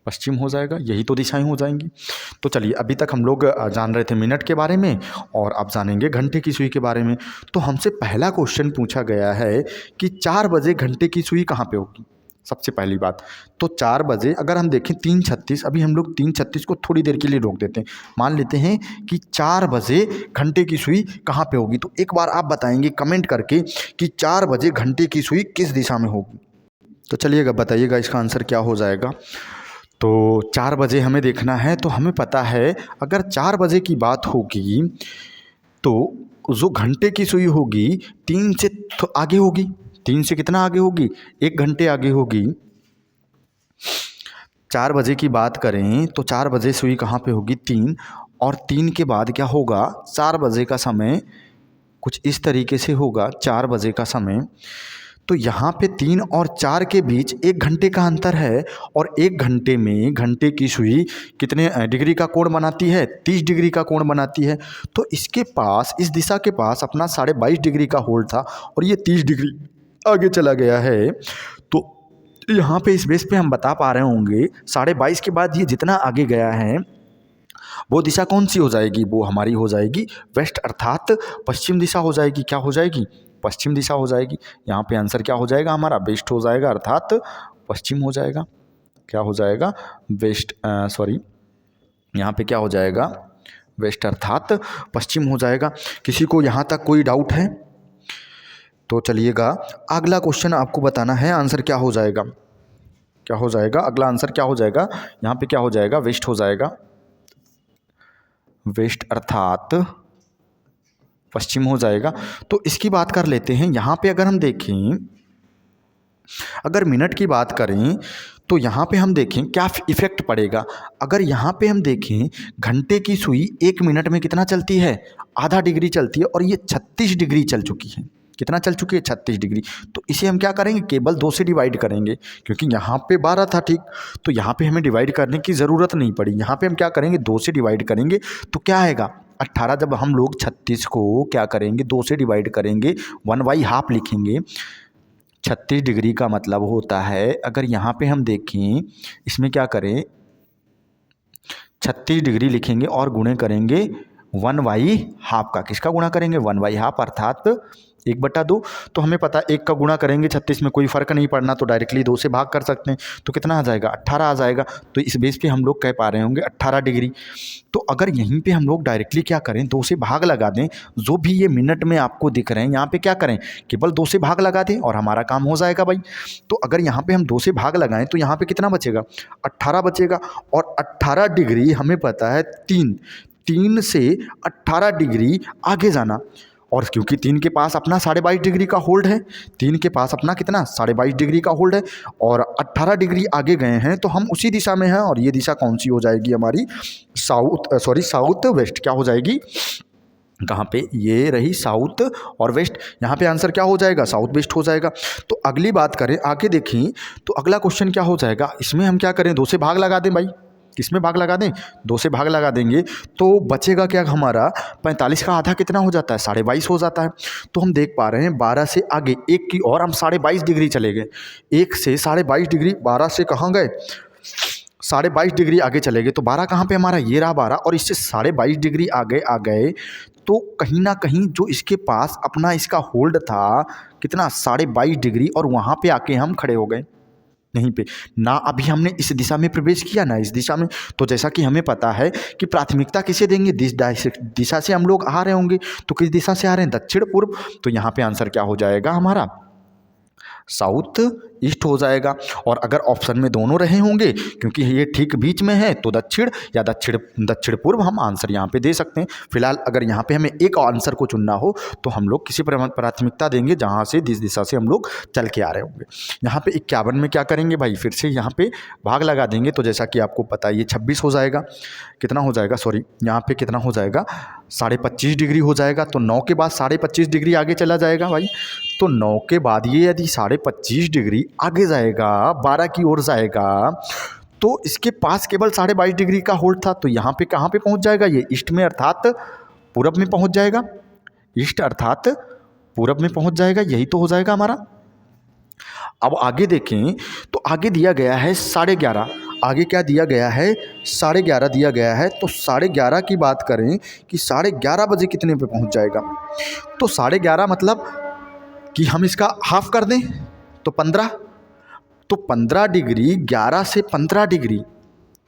पश्चिम हो जाएगा। यही तो दिशाएं हो जाएंगी। तो चलिए, अभी तक हम लोग जान रहे थे मिनट के बारे में, और अब जानेंगे घंटे की सुई के बारे में। तो हमसे पहला क्वेश्चन पूछा गया है कि 4 बजे घंटे की सुई कहाँ पे होगी। सबसे पहली बात। तो 4 बजे अगर हम देखें 3:36, अभी हम लोग 3:36 को थोड़ी देर के लिए रोक देते हैं। मान लेते हैं कि 4 बजे घंटे की सुई कहाँ पे होगी। तो एक बार आप बताएंगे कमेंट करके कि 4 बजे घंटे की सुई किस दिशा में होगी। तो चलिएगा बताइएगा इसका आंसर क्या हो जाएगा। तो 4 बजे हमें देखना है, तो हमें पता है अगर 4 बजे की बात होगी तो जो घंटे की सुई होगी 3 से आगे होगी। 3 से कितना आगे होगी, 1 घंटे आगे होगी। 4 बजे की बात करें तो 4 बजे सुई कहाँ पे होगी, 3, और 3 के बाद क्या होगा, 4 बजे का समय कुछ इस तरीके से होगा। 4 बजे का समय, तो यहाँ पे 3 और 4 के बीच 1 घंटे का अंतर है, और 1 घंटे में घंटे की सुई कितने डिग्री का कोण बनाती है, 30 डिग्री का कोण बनाती है। तो इसके पास, इस दिशा के पास अपना 22.5 डिग्री का होल्ड था और ये 30 डिग्री आगे चला गया है। तो यहाँ पे इस बेस पे हम बता पा रहे होंगे 22.5 के बाद ये जितना आगे गया है वो दिशा कौन सी हो जाएगी, वो हमारी हो जाएगी वेस्ट, अर्थात पश्चिम दिशा हो जाएगी। क्या हो जाएगी, पश्चिम दिशा हो जाएगी। यहाँ पे आंसर क्या हो जाएगा हमारा, वेस्ट हो जाएगा, अर्थात पश्चिम हो जाएगा। क्या हो जाएगा, वेस्ट, सॉरी, यहाँ पे क्या हो जाएगा, वेस्ट अर्थात पश्चिम हो जाएगा। किसी को यहाँ तक कोई डाउट है तो चलिएगा अगला क्वेश्चन आपको बताना है, आंसर क्या हो जाएगा, क्या हो जाएगा अगला आंसर क्या हो जाएगा। यहाँ पे क्या हो जाएगा, वेस्ट हो जाएगा, वेस्ट अर्थात पश्चिम हो जाएगा। तो इसकी बात कर लेते हैं। यहाँ पे अगर हम देखें, अगर मिनट की बात करें तो यहाँ पे हम देखें क्या इफेक्ट पड़ेगा। अगर यहाँ पे हम देखें घंटे की सुई 1 मिनट में कितना चलती है, आधा डिग्री चलती है, और ये 36 डिग्री चल चुकी है। कितना चल चुकी है, 36 डिग्री। तो इसे हम क्या करेंगे, केवल 2 से डिवाइड करेंगे, क्योंकि यहाँ पे 12 था, ठीक, तो यहाँ पे हमें डिवाइड करने की ज़रूरत नहीं पड़ी। यहाँ पे हम क्या करेंगे, 2 से डिवाइड करेंगे तो क्या आएगा 18। जब हम लोग 36 को क्या करेंगे, 2 से डिवाइड करेंगे, 1/2 लिखेंगे। 36 डिग्री का मतलब होता है, अगर यहाँ पे हम देखें, इसमें क्या करें, 36 डिग्री लिखेंगे और गुणे करेंगे 1/2 का। किसका गुणा करेंगे, 1/2 अर्थात 1/2। तो हमें पता है 1 का गुणा करेंगे 36 में कोई फ़र्क नहीं पड़ना, तो डायरेक्टली 2 से भाग कर सकते हैं। तो कितना आ जाएगा, 18 आ जाएगा। तो इस बेस पे हम लोग कह पा रहे होंगे 18 डिग्री। तो अगर यहीं पे हम लोग डायरेक्टली क्या करें, 2 से भाग लगा दें, जो भी ये मिनट में आपको दिख रहे हैं यहाँ पे क्या करें, केवल 2 से भाग लगा दें और हमारा काम हो जाएगा भाई। तो अगर यहाँ पे हम 2 से भाग लगाएं तो यहाँ पे कितना बचेगा, 18 बचेगा। और 18 डिग्री हमें पता है 3 से 18 डिग्री आगे जाना, और क्योंकि 3 के पास अपना 22.5 डिग्री का होल्ड है, 3 के पास अपना कितना 22.5 डिग्री का होल्ड है, और 18 डिग्री आगे गए हैं तो हम उसी दिशा में हैं। और ये दिशा कौन सी हो जाएगी हमारी, साउथ वेस्ट। क्या हो जाएगी, कहाँ पे, ये रही साउथ और वेस्ट। यहाँ पे आंसर क्या हो जाएगा, साउथ वेस्ट हो जाएगा। तो अगली बात करें, आगे देखें तो अगला क्वेश्चन क्या हो जाएगा, इसमें हम क्या करें, 2 से भाग लगा दें भाई। किसमें भाग लगा दें, 2 से भाग लगा देंगे तो बचेगा क्या हमारा, 45 का आधा कितना हो जाता है, 22.5 हो जाता है। तो हम देख पा रहे हैं 12 से आगे 1 की और हम 22.5 डिग्री चले गए। 1 से 22.5 डिग्री, 12 से कहाँ गए, 22.5 डिग्री आगे चले गए। तो 12 कहाँ पे हमारा, ये रहा 12, और इससे 22.5 डिग्री आगे आ गए। तो कहीं ना कहीं जो इसके पास अपना इसका होल्ड था कितना, 22.5 डिग्री, और वहाँ पे आके हम खड़े हो गए। यहीं पे ना अभी हमने इस दिशा में प्रवेश किया ना इस दिशा में। तो जैसा कि हमें पता है कि प्राथमिकता किसे देंगे, दिशा से हम लोग आ रहे होंगे, तो किस दिशा से आ रहे हैं, दक्षिण पूर्व। तो यहाँ पे आंसर क्या हो जाएगा हमारा, साउथ ईस्ट हो जाएगा। और अगर ऑप्शन में दोनों रहे होंगे, क्योंकि ये ठीक बीच में है, तो दक्षिण या दक्षिण पूर्व हम आंसर यहाँ पे दे सकते हैं। फिलहाल अगर यहाँ पे हमें एक आंसर को चुनना हो तो हम लोग किसी प्राथमिकता देंगे जहाँ से जिस दिशा से हम लोग चल के आ रहे होंगे। यहाँ पे 51 में क्या करेंगे भाई, फिर से यहाँ पे भाग लगा देंगे। तो जैसा कि आपको पता है ये 26 हो जाएगा, कितना हो जाएगा, सॉरी यहाँ पे कितना हो जाएगा, 25.5 डिग्री हो जाएगा। तो 9 के बाद 25.5 डिग्री आगे चला जाएगा भाई। तो 9 के बाद ये यदि 25.5 डिग्री आगे जाएगा, 12 की ओर जाएगा, तो इसके पास केवल 22.5 डिग्री का होल्ड था। तो यहाँ पे कहाँ पे पहुँच जाएगा, ये ईस्ट में अर्थात पूरब में पहुँच जाएगा, ईस्ट अर्थात पूरब में पहुँच जाएगा। यही तो हो जाएगा हमारा। अब आगे देखें तो आगे दिया गया है 11:30, आगे क्या दिया गया है, 11:30 दिया गया है। तो 11:30 की बात करें कि 11:30 बजे कितने पे पहुँच जाएगा, तो 11:30 मतलब कि हम इसका हाफ कर दें तो 15, तो 15 डिग्री 11 से 15 डिग्री,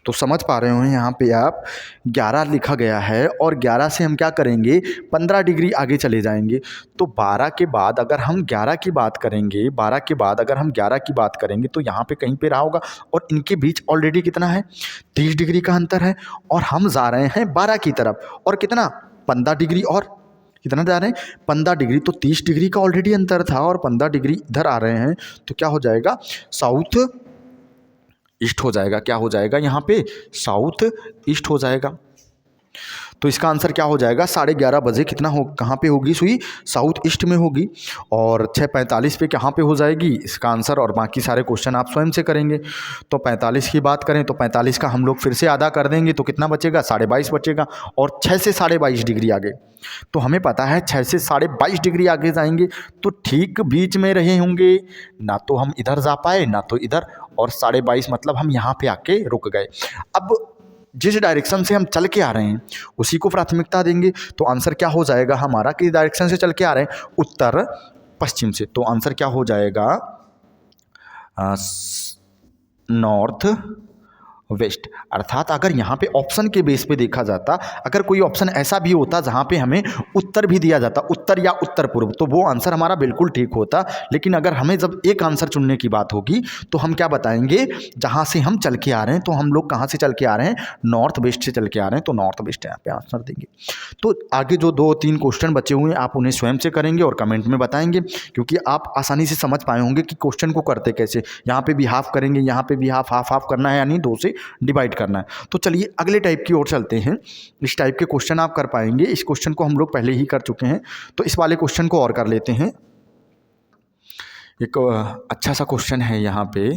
तो समझ पा रहे हो यहाँ पे आप 11 लिखा गया है और 11 से हम क्या करेंगे 15 डिग्री आगे चले जाएंगे। तो 12 के बाद अगर हम 11 की बात करेंगे, 12 के बाद अगर हम 11 की बात करेंगे तो यहाँ पे कहीं पे रहा होगा और इनके बीच ऑलरेडी कितना है 30 डिग्री का अंतर है और हम जा रहे हैं 12 की तरफ और कितना 15 डिग्री और कितना जा रहे हैं 15 डिग्री। तो 30 डिग्री का ऑलरेडी अंतर था और 15 डिग्री इधर आ रहे हैं तो क्या हो जाएगा साउथ ईस्ट हो जाएगा। क्या हो जाएगा यहाँ पे साउथ ईस्ट हो जाएगा। तो इसका आंसर क्या हो जाएगा 11:30 बजे कितना हो कहाँ पे होगी सुई साउथ ईस्ट में होगी और 6:45 पे कहाँ पे हो जाएगी इसका आंसर। और बाकी सारे क्वेश्चन आप स्वयं से करेंगे। तो 45 की बात करें तो 45 का हम लोग फिर से आधा कर देंगे तो कितना बचेगा 22:30 बचेगा और 6 से 22:30 डिग्री आगे। तो हमें पता है 6 से 22:30 डिग्री आगे जाएंगे तो ठीक बीच में रहे होंगे, ना तो हम इधर जा पाए ना तो इधर, और 22:30 मतलब हम यहाँ पे आके रुक गए। अब जिस डायरेक्शन से हम चल के आ रहे हैं उसी को प्राथमिकता देंगे। तो आंसर क्या हो जाएगा हमारा, किस डायरेक्शन से चल के आ रहे हैं उत्तर पश्चिम से। तो आंसर क्या हो जाएगा नॉर्थ वेस्ट। अर्थात अगर यहाँ पे ऑप्शन के बेस पे देखा जाता, अगर कोई ऑप्शन ऐसा भी होता जहाँ पे हमें उत्तर भी दिया जाता उत्तर या उत्तर पूर्व, तो वो आंसर हमारा बिल्कुल ठीक होता। लेकिन अगर हमें जब एक आंसर चुनने की बात होगी तो हम क्या बताएंगे जहाँ से हम चल के आ रहे हैं। तो हम लोग कहाँ से चल के आ रहे हैं नॉर्थ वेस्ट से चल के आ रहे हैं तो नॉर्थ वेस्ट यहाँ पे आंसर देंगे। तो आगे जो 2-3 क्वेश्चन बचे हुए हैं आप उन्हें स्वयं से करेंगे और कमेंट में बताएंगे, क्योंकि आप आसानी से समझ पाए होंगे कि क्वेश्चन को करते कैसे। यहाँ पे भी हाफ करेंगे, यहाँ पे भी हाफ हाफ हाफ करना है, यानी 2 से डिवाइड करना है। तो चलिए अगले टाइप की ओर चलते हैं। इस टाइप के क्वेश्चन आप कर पाएंगे। इस क्वेश्चन को हम लोग पहले ही कर चुके हैं तो इस वाले क्वेश्चन को और कर लेते हैं। एक अच्छा सा क्वेश्चन है यहाँ पे,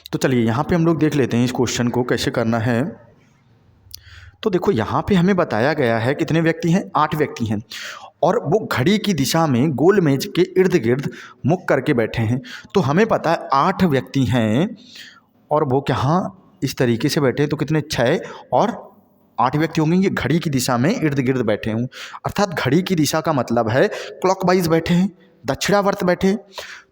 तो चलिए यहाँ पे हम लोग देख लेते हैं इस क्वेश्चन को कैसे करना है। तो देखो यहाँ पे हमें बताया गया है कितने व्यक्ति हैं 8 व्यक्ति हैं और वो घड़ी की दिशा में गोल मेज के इर्द गिर्द मुख करके बैठे हैं। तो हमें पता है 8 व्यक्ति हैं और वो यहाँ इस तरीके से बैठे हैं तो कितने 6 और 8 व्यक्ति होंगे। ये घड़ी की दिशा में इर्द गिर्द बैठे हों, अर्थात घड़ी की दिशा का मतलब है क्लॉकवाइज बैठे हैं, दक्षिणावर्त बैठे हैं।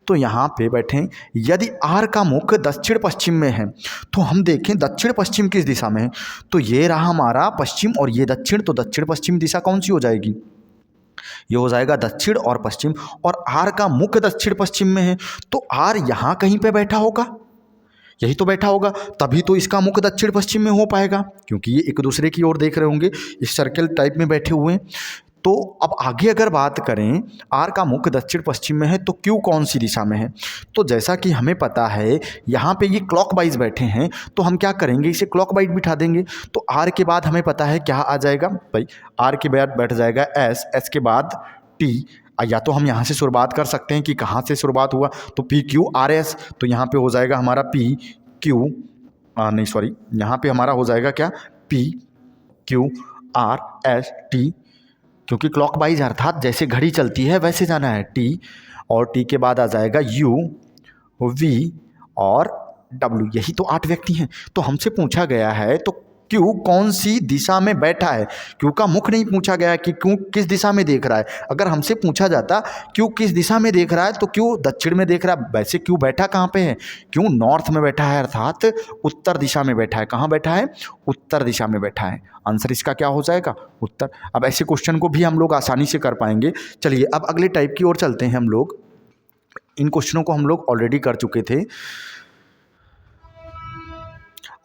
तो यहाँ पे बैठे यदि आर का मुख दक्षिण पश्चिम में है तो हम देखें दक्षिण पश्चिम किस दिशा में है। तो ये रहा हमारा पश्चिम और ये दक्षिण, तो दक्षिण पश्चिम दिशा कौन सी हो जाएगी ये हो जाएगा दक्षिण और पश्चिम। और आर का मुख दक्षिण पश्चिम में है तो आर यहाँ कहीं पे बैठा होगा, यही तो बैठा होगा, तभी तो इसका मुख दक्षिण पश्चिम में हो पाएगा क्योंकि ये एक दूसरे की ओर देख रहे होंगे, इस सर्कल टाइप में बैठे हुए हैं। तो अब आगे अगर बात करें आर का मुख दक्षिण पश्चिम में है तो क्यू कौन सी दिशा में है। तो जैसा कि हमें पता है यहाँ पे ये क्लॉकवाइज बैठे हैं तो हम क्या करेंगे इसे क्लॉकवाइज बिठा देंगे। तो आर के बाद हमें पता है क्या आ जाएगा भाई, आर के बाद बैठ जाएगा एस, एस के बाद टी। या तो हम यहाँ से शुरुआत कर सकते हैं कि कहाँ से शुरुआत हुआ, तो पी क्यू आर एस, तो यहाँ पे हो जाएगा हमारा पी क्यू नहीं सॉरी यहाँ पे हमारा हो जाएगा क्या P Q R S T, क्योंकि क्लॉकवाइज अर्थात जैसे घड़ी चलती है वैसे जाना है टी, और टी के बाद आ जाएगा यू वी और डब्ल्यू। यही तो 8 व्यक्ति हैं। तो हमसे पूछा गया है तो क्यू कौन सी दिशा में बैठा है, क्यू का मुख नहीं पूछा गया कि क्यू किस दिशा में देख रहा है। अगर हमसे पूछा जाता क्यू किस दिशा में देख रहा है तो क्यू दक्षिण में देख रहा है, वैसे क्यू बैठा कहाँ पे है, क्यू नॉर्थ में बैठा है अर्थात उत्तर दिशा में बैठा है। कहाँ बैठा है उत्तर दिशा में बैठा है। आंसर इसका क्या हो जाएगा उत्तर। अब ऐसे क्वेश्चन को भी हम लोग आसानी से कर पाएंगे। चलिए अब अगले टाइप की ओर चलते हैं हम लोग। इन क्वेश्चनों को हम लोग ऑलरेडी कर चुके थे।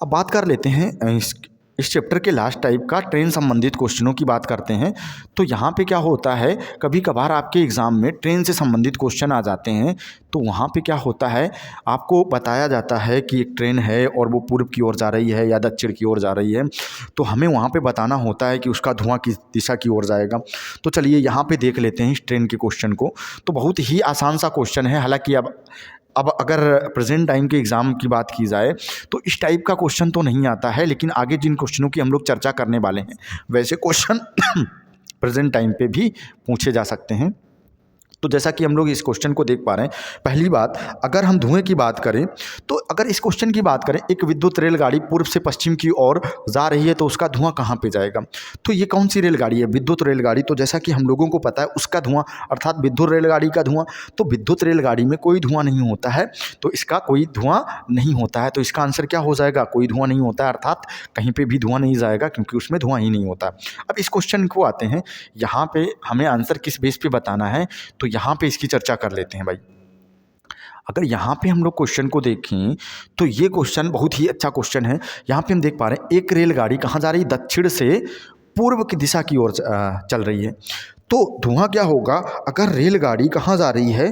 अब बात कर लेते हैं इस चैप्टर के लास्ट टाइप का ट्रेन संबंधित क्वेश्चनों की बात करते हैं। तो यहाँ पे क्या होता है कभी कभार आपके एग्ज़ाम में ट्रेन से संबंधित क्वेश्चन आ जाते हैं। तो वहाँ पे क्या होता है आपको बताया जाता है कि एक ट्रेन है और वो पूर्व की ओर जा रही है या दक्षिण की ओर जा रही है, तो हमें वहाँ पे बताना होता है कि उसका धुआं किस दिशा की ओर जाएगा। तो चलिए यहाँ पे देख लेते हैं इस ट्रेन के क्वेश्चन को। तो बहुत ही आसान सा क्वेश्चन है, हालाँकि अब अगर प्रेजेंट टाइम के एग्ज़ाम की बात की जाए तो इस टाइप का क्वेश्चन तो नहीं आता है, लेकिन आगे जिन क्वेश्चनों की हम लोग चर्चा करने वाले हैं वैसे क्वेश्चन प्रेजेंट टाइम पे भी पूछे जा सकते हैं। तो जैसा कि हम लोग इस क्वेश्चन को देख पा रहे हैं, पहली बात अगर हम धुएं की बात करें तो अगर इस क्वेश्चन की बात करें, एक विद्युत रेलगाड़ी पूर्व से पश्चिम की ओर जा रही है तो उसका धुआं कहाँ पे जाएगा। तो ये कौन सी रेलगाड़ी है, विद्युत रेलगाड़ी। तो जैसा कि हम लोगों को पता है उसका धुआं अर्थात विद्युत रेलगाड़ी का धुआं, तो विद्युत रेलगाड़ी में कोई धुआं नहीं होता है, तो इसका कोई धुआं नहीं होता है। तो इसका आंसर क्या हो जाएगा, कोई धुआं नहीं होता है, अर्थात कहीं पर भी धुआं नहीं जाएगा क्योंकि उसमें धुआं ही नहीं होता। अब इस क्वेश्चन को आते हैं, यहाँ पे हमें आंसर किस बेस पे बताना है, तो यहाँ पे इसकी चर्चा कर लेते हैं भाई। अगर यहाँ पे हम लोग क्वेश्चन को देखें तो ये क्वेश्चन बहुत ही अच्छा क्वेश्चन है। यहाँ पे हम देख पा रहे हैं एक रेलगाड़ी कहाँ जा रही है, दक्षिण से पूर्व की दिशा की ओर चल रही है। तो धुआं क्या होगा, अगर रेलगाड़ी कहाँ जा रही है,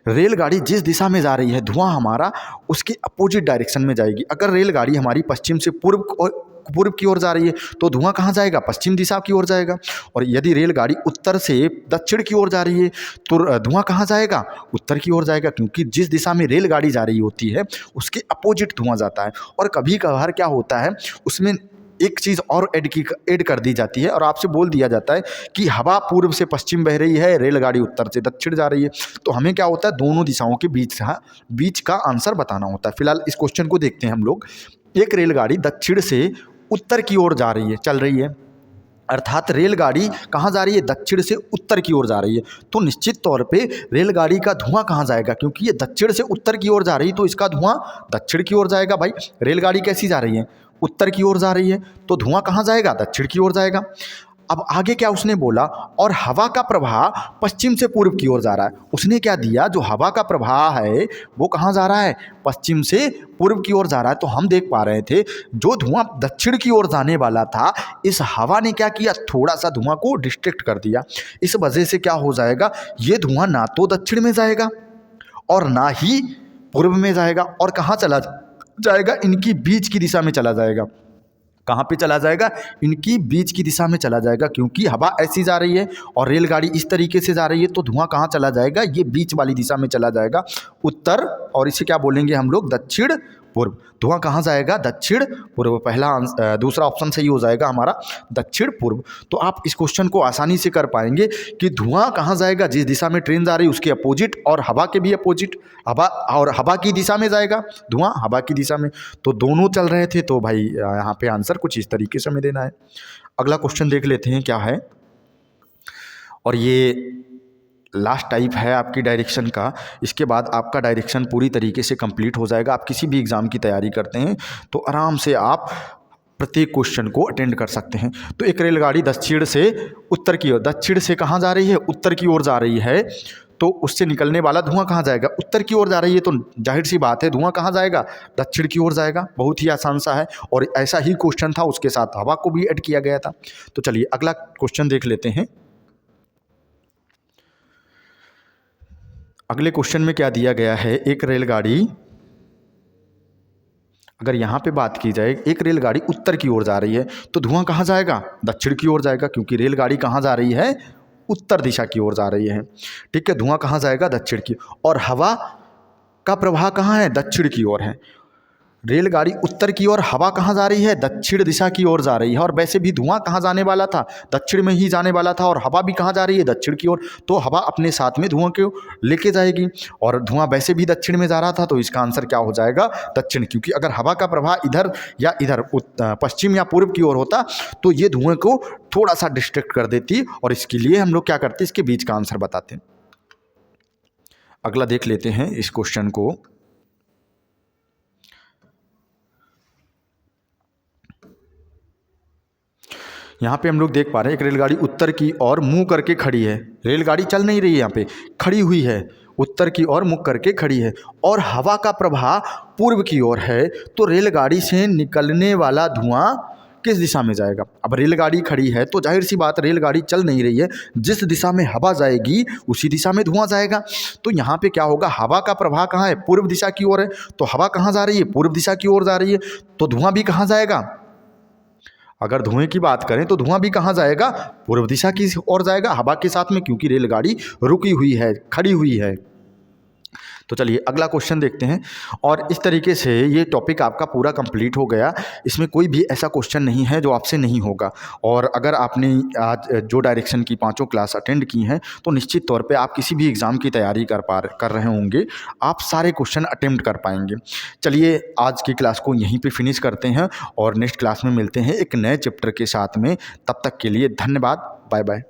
रेलगाड़ी जिस दिशा में जा रही है धुआं हमारा उसके अपोजिट डायरेक्शन में जाएगी। अगर रेलगाड़ी हमारी पश्चिम से पूर्व की ओर जा रही है तो धुआं कहाँ जाएगा, पश्चिम दिशा की ओर जाएगा। और यदि रेलगाड़ी उत्तर से दक्षिण की ओर जा रही है तो धुआं कहाँ जाएगा, उत्तर की ओर जाएगा, क्योंकि जिस दिशा में रेलगाड़ी जा रही होती है उसके अपोजिट धुआं जाता है। और कभी कभार क्या होता है उसमें एक चीज़ और ऐड कर दी जाती है और आपसे बोल दिया जाता है कि हवा पूर्व से पश्चिम बह रही है, रेलगाड़ी उत्तर से दक्षिण जा रही है। तो हमें क्या होता है, दोनों दिशाओं के बीच का आंसर बताना होता है। फिलहाल इस क्वेश्चन को देखते हैं हम लोग। एक रेलगाड़ी दक्षिण से उत्तर की ओर जा रही है, चल रही है, अर्थात रेलगाड़ी कहाँ जा रही है, दक्षिण से उत्तर की ओर जा रही है। तो निश्चित तौर पे रेलगाड़ी का धुआं कहाँ जाएगा, क्योंकि ये दक्षिण से उत्तर की ओर जा रही है तो इसका धुआं दक्षिण की ओर जाएगा। भाई रेलगाड़ी कैसी जा रही है, उत्तर की ओर जा रही है, तो धुआं कहाँ जाएगा, दक्षिण की ओर जाएगा। अब आगे क्या उसने बोला, और हवा का प्रवाह पश्चिम से पूर्व की ओर जा रहा है। उसने क्या दिया, जो हवा का प्रवाह है वो कहाँ जा रहा है, पश्चिम से पूर्व की ओर जा रहा है। तो हम देख पा रहे थे जो धुआं दक्षिण की ओर जाने वाला था, इस हवा ने क्या किया, थोड़ा सा धुआं को डिस्ट्रैक्ट कर दिया। इस वजह से क्या हो जाएगा, ये धुआं ना तो दक्षिण में जाएगा और ना ही पूर्व में जाएगा, और कहाँ चला जाएगा, इनकी बीच की दिशा में चला जाएगा। कहाँ पे चला जाएगा, इनकी बीच की दिशा में चला जाएगा, क्योंकि हवा ऐसी जा रही है और रेलगाड़ी इस तरीके से जा रही है। तो धुआं कहाँ चला जाएगा, ये बीच वाली दिशा में चला जाएगा, उत्तर, और इसे क्या बोलेंगे हम लोग, दक्षिण पूर्व। धुआं कहाँ जाएगा, दक्षिण पूर्व। दूसरा ऑप्शन सही हो जाएगा हमारा, दक्षिण पूर्व। तो आप इस क्वेश्चन को आसानी से कर पाएंगे कि धुआं कहाँ जाएगा, जिस दिशा में ट्रेन जा रही है उसके अपोजिट, और हवा के भी अपोजिट, हवा की दिशा में जाएगा धुआं, हवा की दिशा में। तो दोनों चल रहे थे, तो भाई यहाँ पे आंसर कुछ इस तरीके से हमें देना है। अगला क्वेश्चन देख लेते हैं क्या है, और ये लास्ट टाइप है आपकी डायरेक्शन का। इसके बाद आपका डायरेक्शन पूरी तरीके से कंप्लीट हो जाएगा। आप किसी भी एग्ज़ाम की तैयारी करते हैं तो आराम से आप प्रत्येक क्वेश्चन को अटेंड कर सकते हैं। तो एक रेलगाड़ी दक्षिण से उत्तर की ओर, दक्षिण से कहाँ जा रही है, उत्तर की ओर जा रही है, तो उससे निकलने वाला धुआं कहाँ जाएगा, उत्तर की ओर जा रही है, तो जाहिर सी बात है धुआं कहाँ जाएगा, दक्षिण की ओर जाएगा। बहुत ही आसान सा है, और ऐसा ही क्वेश्चन था, उसके साथ हवा को भी ऐड किया गया था। तो चलिए अगला क्वेश्चन देख लेते हैं। अगले क्वेश्चन में क्या दिया गया है, एक रेलगाड़ी, अगर यहाँ पे बात की जाए, एक रेलगाड़ी उत्तर की ओर जा रही है तो धुआं कहाँ जाएगा, दक्षिण की ओर जाएगा, क्योंकि रेलगाड़ी कहाँ जा रही है, उत्तर दिशा की ओर जा रही है। ठीक है, धुआं कहाँ जाएगा, दक्षिण की। और हवा का प्रवाह कहाँ है, दक्षिण की ओर है। रेलगाड़ी उत्तर की ओर, हवा कहाँ जा रही है, दक्षिण दिशा की ओर जा रही है। और वैसे भी धुआं कहाँ जाने वाला था, दक्षिण में ही जाने वाला था, और हवा भी कहाँ जा रही है, दक्षिण की ओर। तो हवा अपने साथ में धुआं को लेके जाएगी, और धुआं वैसे भी दक्षिण में जा रहा था, तो इसका आंसर क्या हो जाएगा, दक्षिण। क्योंकि अगर हवा का प्रवाह इधर या इधर पश्चिम या पूर्व की ओर होता तो ये धुएं को थोड़ा सा डिस्ट्रैक्ट कर देती, और इसके लिए हम लोग क्या करते, इसके बीच का आंसर बताते। अगला देख लेते हैं इस क्वेश्चन को। यहाँ पे हम लोग देख पा रहे हैं एक रेलगाड़ी उत्तर की ओर मुंह करके खड़ी है। रेलगाड़ी चल नहीं रही है, यहाँ पे खड़ी हुई है, उत्तर की ओर मुख करके खड़ी है, और हवा का प्रवाह पूर्व की ओर है। तो रेलगाड़ी से निकलने वाला धुआं किस दिशा में जाएगा। अब रेलगाड़ी खड़ी है तो जाहिर सी बात, रेलगाड़ी चल नहीं रही है, जिस दिशा में हवा जाएगी उसी दिशा में धुआं जाएगा। तो यहाँ पे क्या होगा, हवा का प्रवाह कहाँ है, पूर्व दिशा की ओर है, तो हवा कहाँ जा रही है, पूर्व दिशा की ओर जा रही है, तो धुआं भी कहाँ जाएगा। अगर धुएं की बात करें तो धुआं भी कहाँ जाएगा, पूर्व दिशा की ओर जाएगा, हवा के साथ में, क्योंकि रेलगाड़ी रुकी हुई है, खड़ी हुई है। तो चलिए अगला क्वेश्चन देखते हैं। और इस तरीके से ये टॉपिक आपका पूरा कंप्लीट हो गया। इसमें कोई भी ऐसा क्वेश्चन नहीं है जो आपसे नहीं होगा। और अगर आपने आज जो डायरेक्शन की पांचों क्लास अटेंड की हैं तो निश्चित तौर पे आप किसी भी एग्ज़ाम की तैयारी कर रहे होंगे, आप सारे क्वेश्चन अटेम्प्ट कर पाएंगे। चलिए आज की क्लास को यहीं पे फिनिश करते हैं और नेक्स्ट क्लास में मिलते हैं एक नए चैप्टर के साथ में। तब तक के लिए धन्यवाद। Bye bye.